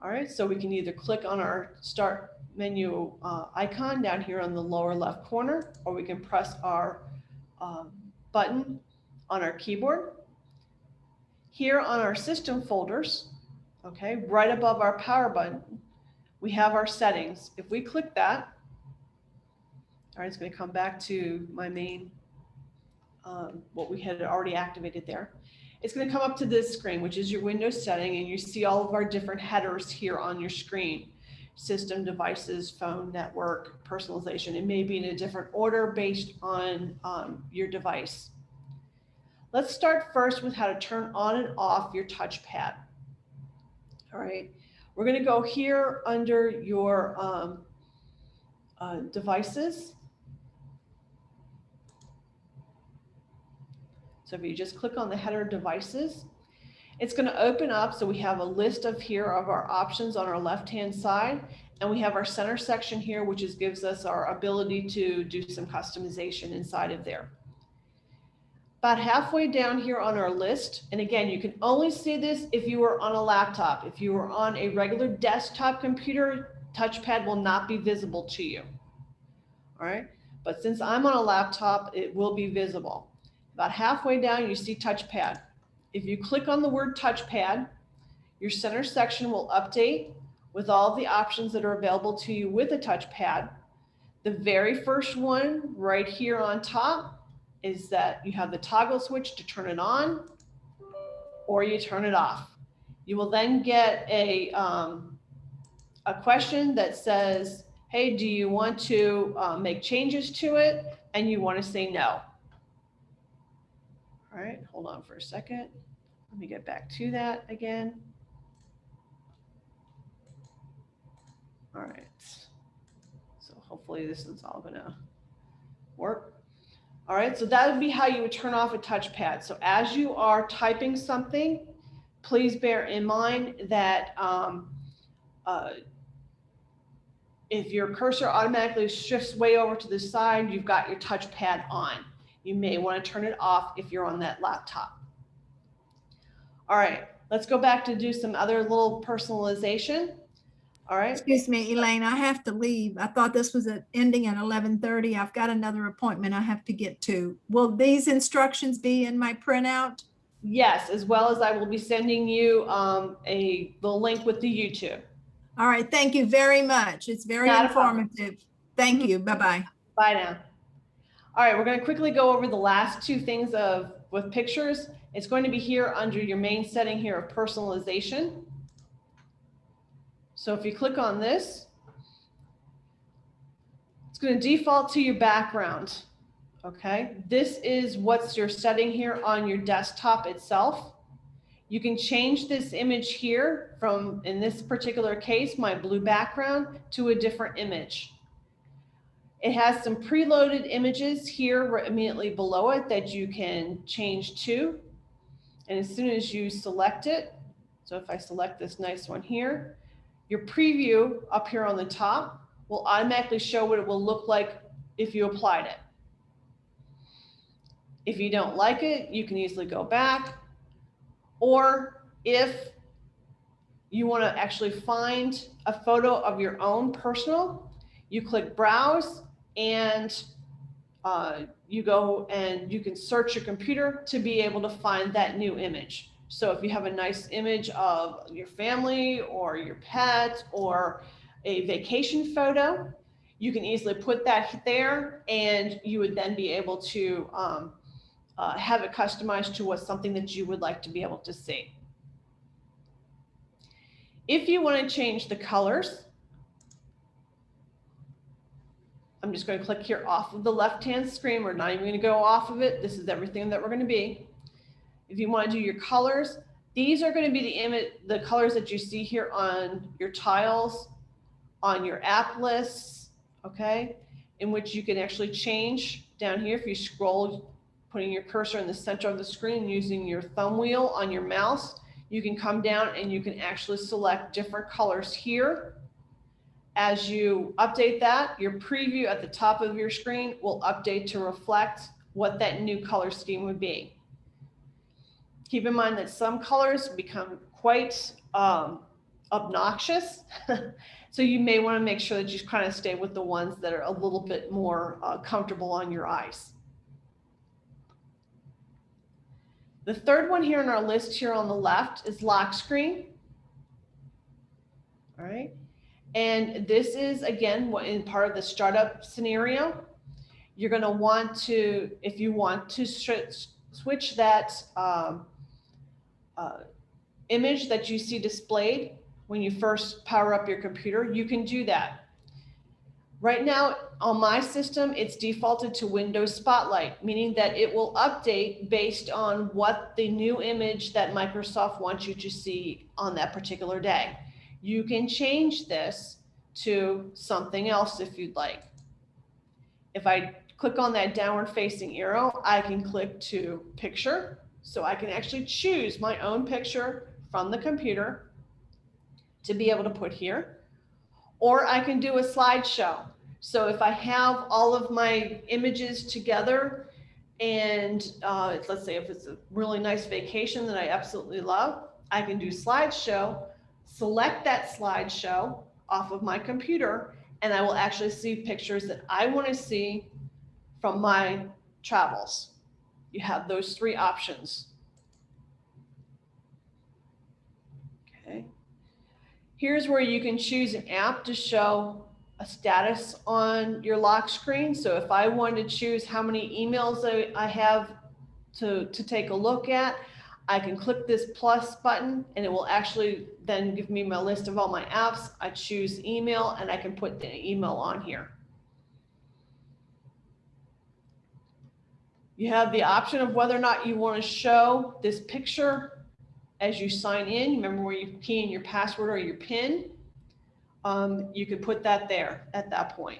All right. So we can either click on our start menu icon down here on the lower left corner, or we can press our button on our keyboard. Here on our system folders, okay, right above our power button, we have our settings. If we click that, all right, it's going to come back to my main, what we had already activated there. It's going to come up to this screen, which is your Windows setting, and you see all of our different headers here on your screen. System, devices, phone, network, personalization. It may be in a different order based on your device. Let's start first with how to turn on and off your touchpad. All right, we're going to go here under your devices. So if you just click on the header devices, it's going to open up. So we have a list of our options on our left-hand side, and we have our center section here, which gives us our ability to do some customization inside of there. About halfway down here on our list, and again, you can only see this if you were on a laptop. If you were on a regular desktop computer, touchpad will not be visible to you. All right, but since I'm on a laptop, it will be visible. About halfway down, you see touchpad. If you click on the word touchpad, your center section will update with all the options that are available to you with a touchpad. The very first one right here on top is that you have the toggle switch to turn it on or you turn it off. You will then get a question that says, hey, do you want to make changes to it? And you want to say no. All right, hold on for a second. Let me get back to that again. All right, so hopefully this is all gonna work. All right, so that would be how you would turn off a touchpad. So as you are typing something, please bear in mind that if your cursor automatically shifts way over to the side, you've got your touchpad on. You may want to turn it off if you're on that laptop. All right, let's go back to do some other little personalization. All right. Excuse me, Elaine, I have to leave. I thought this was ending at 11:30. I've got another appointment I have to get to. Will these instructions be in my printout? Yes, as well as I will be sending you the link with the YouTube. All right, thank you very much. It's very Not a problem. informative. Thank you. Bye-bye. Bye now. All right, we're going to quickly go over the last two things with pictures. It's going to be here under your main setting here of personalization. So if you click on this, it's going to default to your background. Okay, this is what's your setting here on your desktop itself. You can change this image here from, in this particular case, my blue background, to a different image. It has some preloaded images here immediately below it that you can change to. And as soon as you select it, so if I select this nice one here, your preview up here on the top will automatically show what it will look like if you applied it. If you don't like it, you can easily go back. Or if you want to actually find a photo of your own personal, you click browse and you go and you can search your computer to be able to find that new image. So if you have a nice image of your family or your pet or a vacation photo, you can easily put that there and you would then be able to have it customized to something that you would like to be able to see. If you want to change the colors, I'm just going to click here off of the left-hand screen. We're not even going to go off of it. This is everything that we're going to be. If you want to do your colors, these are going to be the colors that you see here on your tiles, on your app lists, okay, in which you can actually change down here. If you scroll, putting your cursor in the center of the screen using your thumb wheel on your mouse, you can come down and you can actually select different colors here. As you update that, your preview at the top of your screen will update to reflect what that new color scheme would be. Keep in mind that some colors become quite obnoxious. So you may want to make sure that you kind of stay with the ones that are a little bit more comfortable on your eyes. The third one here on our list here on the left is lock screen. All right. And this is, again, in part of the startup scenario. You're going to want to, if you want to switch that image that you see displayed when you first power up your computer, you can do that. Right now on my system, it's defaulted to Windows Spotlight, meaning that it will update based on what the new image that Microsoft wants you to see on that particular day. You can change this to something else if you'd like. If I click on that downward facing arrow, I can click to picture. So I can actually choose my own picture from the computer to be able to put here. Or I can do a slideshow. So if I have all of my images together and let's say if it's a really nice vacation that I absolutely love, I can do slideshow, select that slideshow off of my computer, and I will actually see pictures that I want to see from my travels. You have those three options. Okay. Here's where you can choose an app to show a status on your lock screen. So if I wanted to choose how many emails I have to take a look at, I can click this plus button and it will actually then give me my list of all my apps. I choose email and I can put the email on here. You have the option of whether or not you want to show this picture as you sign in. Remember where you key in your password or your PIN. You can put that there at that point.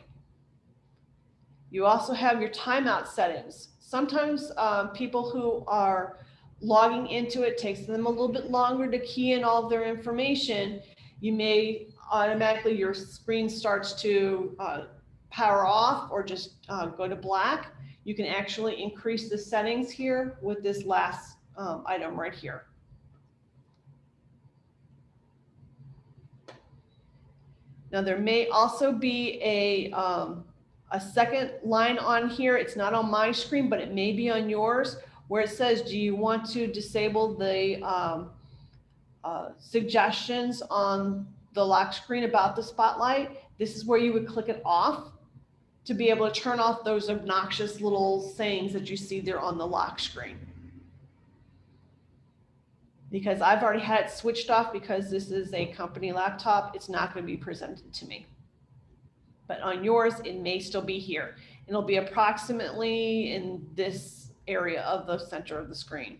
You also have your timeout settings. Sometimes people who are logging into it takes them a little bit longer to key in all of their information. You may automatically, your screen starts to power off or just go to black. You can actually increase the settings here with this last item right here. Now there may also be a second line on here. It's not on my screen, but it may be on yours, where it says, do you want to disable the suggestions on the lock screen about the spotlight? This is where you would click it off to be able to turn off those obnoxious little sayings that you see there on the lock screen. Because I've already had it switched off because this is a company laptop, it's not going to be presented to me. But on yours, it may still be here. It'll be approximately in this area of the center of the screen.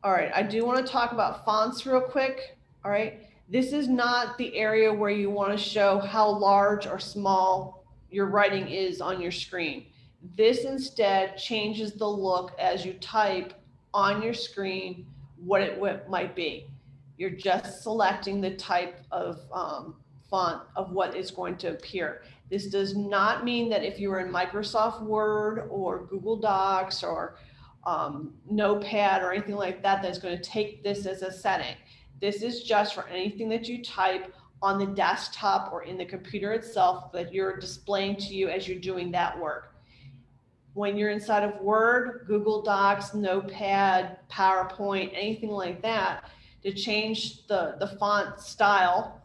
All right, I do want to talk about fonts real quick. All right, this is not the area where you want to show how large or small your writing is on your screen. This instead changes the look as you type on your screen what it might be. You're just selecting the type of font of what is going to appear. This does not mean that if you were in Microsoft Word or Google Docs or Notepad or anything like that, that's going to take this as a setting. This is just for anything that you type on the desktop or in the computer itself that you're displaying to you as you're doing that work. When you're inside of Word, Google Docs, Notepad, PowerPoint, anything like that, to change the font style,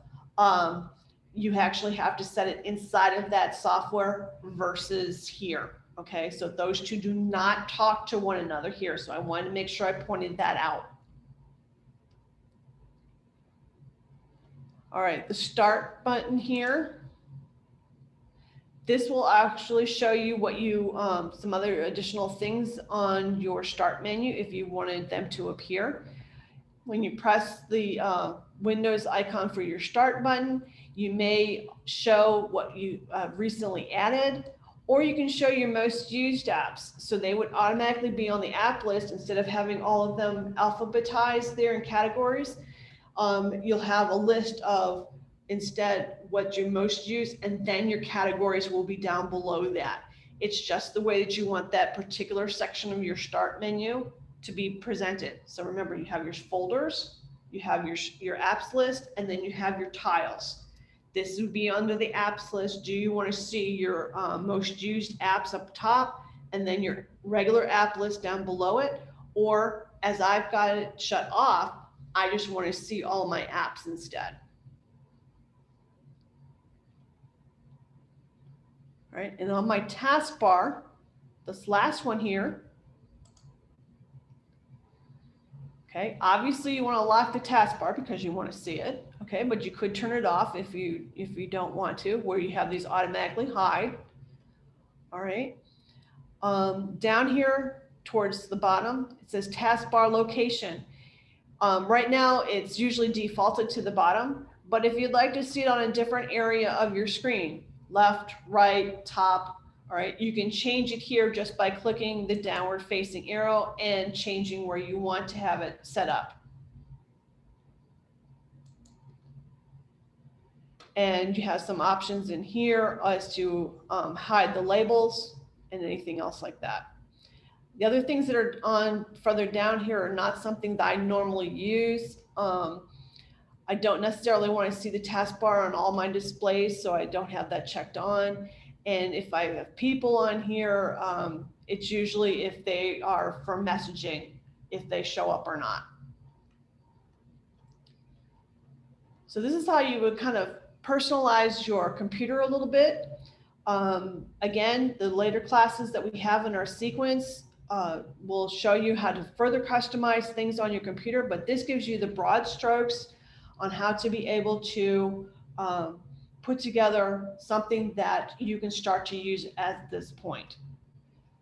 you actually have to set it inside of that software versus here. Okay, so those two do not talk to one another here. So I wanted to make sure I pointed that out. All right, the start button here. This will actually show you what you, some other additional things on your start menu if you wanted them to appear. When you press the Windows icon for your start button, you may show what you recently added, or you can show your most used apps. So they would automatically be on the app list instead of having all of them alphabetized there in categories. You'll have a list of instead what you most use, and then your categories will be down below that. It's just the way that you want that particular section of your start menu to be presented. So remember, you have your folders, you have your apps list, and then you have your tiles. This would be under the apps list. Do you want to see your most used apps up top and then your regular app list down below it? Or as I've got it shut off, I just want to see all my apps instead. All right, and on my taskbar, this last one here, okay, obviously you want to lock the taskbar because you want to see it, okay, but you could turn it off if you don't want to, where you have these automatically hide. All right, down here towards the bottom, it says taskbar location. Right now it's usually defaulted to the bottom, but if you'd like to see it on a different area of your screen, left, right, top, all right, you can change it here just by clicking the downward facing arrow and changing where you want to have it set up. And you have some options in here as to hide the labels and anything else like that. The other things that are on further down here are not something that I normally use. I don't necessarily want to see the taskbar on all my displays, so I don't have that checked on. And if I have people on here, it's usually if they are for messaging, if they show up or not. So this is how you would kind of personalize your computer a little bit. Again, the later classes that we have in our sequence will show you how to further customize things on your computer, but this gives you the broad strokes on how to be able to put together something that you can start to use at this point.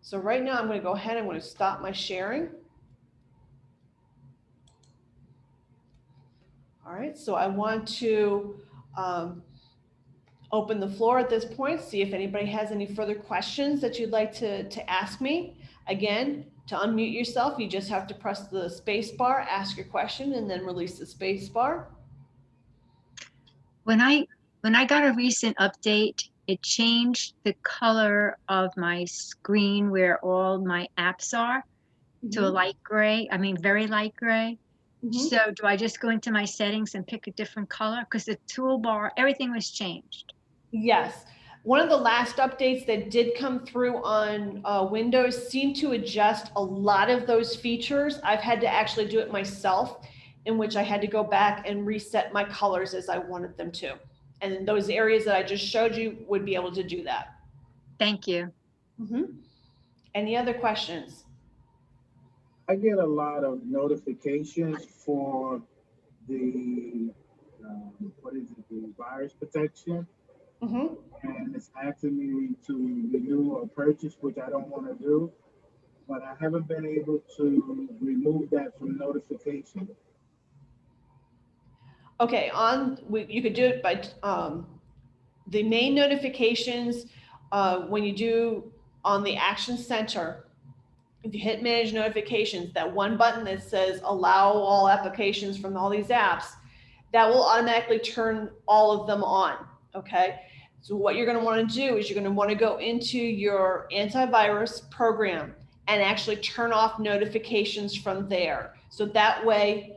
So right now I'm going to go ahead and I'm going to stop my sharing. All right, so I want to open the floor at this point, see if anybody has any further questions that you'd like to ask me. Again, to unmute yourself, you just have to press the space bar, ask your question, and then release the space bar. When I got a recent update, it changed the color of my screen where all my apps are to a light gray. I mean, very light gray. Mhm. So do I just go into my settings and pick a different color? Because the toolbar, everything was changed. Yes. One of the last updates that did come through on Windows seemed to adjust a lot of those features. I've had to actually do it myself, in which I had to go back and reset my colors as I wanted them to. And in those areas that I just showed you would be able to do that. Thank you. Any other questions? I get a lot of notifications for the, what is it, the virus protection. Mhm. And it's asking me to renew or purchase, which I don't want to do. But I haven't been able to remove that from notification. Okay, you could do it by the main notifications when you do on the Action Center. If you hit manage notifications, that one button that says allow all applications from all these apps, that will automatically turn all of them on. Okay. So what you're going to want to do is you're going to want to go into your antivirus program and actually turn off notifications from there. So that way,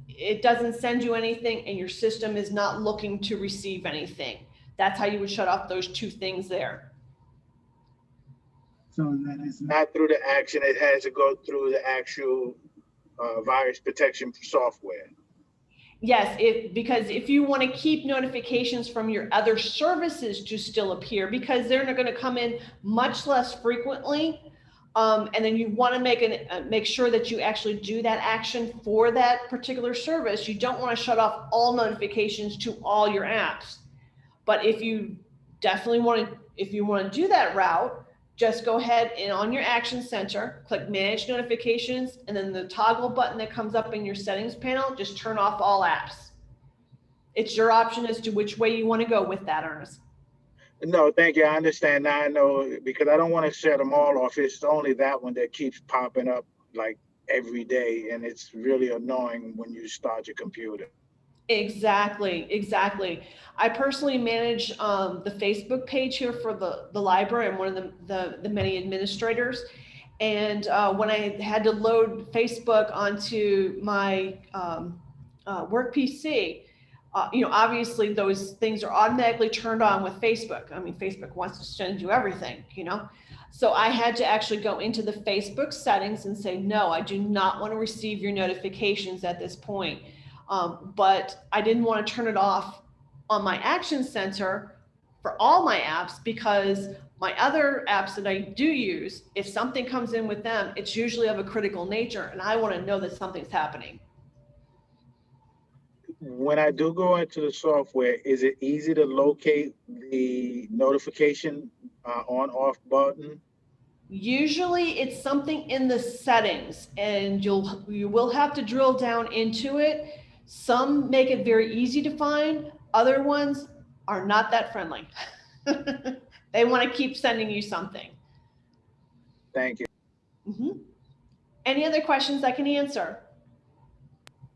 it doesn't send you anything and your system is not looking to receive anything. That's how you would shut off those two things there. So then it's not through the action, it has to go through the actual virus protection software. Yes, because if you want to keep notifications from your other services to still appear, because they're going to come in much less frequently, and then you want to make sure that you actually do that action for that particular service. You don't want to shut off all notifications to all your apps. But if you want to do that route, just go ahead and on your Action Center, click Manage Notifications, and then the toggle button that comes up in your settings panel, just turn off all apps. It's your option as to which way you want to go with that, Ernest. No, thank you. I understand now. I know because I don't want to shut them all off. It's only that one that keeps popping up like every day, and it's really annoying when you start your computer. Exactly. I personally manage the Facebook page here for the library. I'm one of the many administrators. And when I had to load Facebook onto my work PC, obviously those things are automatically turned on with Facebook. I mean, Facebook wants to send you everything, So I had to actually go into the Facebook settings and say, no, I do not want to receive your notifications at this point. But I didn't want to turn it off on my Action Center for all my apps, because my other apps that I do use, if something comes in with them, it's usually of a critical nature, and I want to know that something's happening. When I do go into the software, is it easy to locate the notification on/off button? Usually it's something in the settings, and you will have to drill down into it. Some make it very easy to find. Other ones are not that friendly. They want to keep sending you something. Thank you. Any other questions I can answer?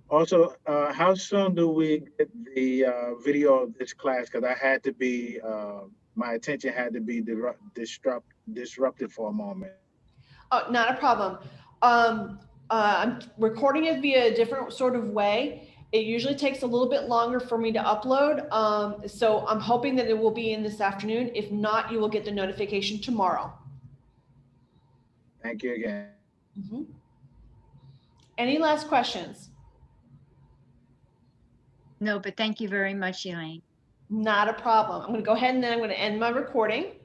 Also, how soon do we get the video of this class? Because I had to be, my attention had to be disrupted for a moment. Oh, not a problem. I'm recording it via a different sort of way. It usually takes a little bit longer for me to upload. So I'm hoping that it will be in this afternoon. If not, you will get the notification tomorrow. Thank you again. Any last questions? No, but thank you very much, Elaine. Not a problem. I'm going to go ahead and then I'm going to end my recording.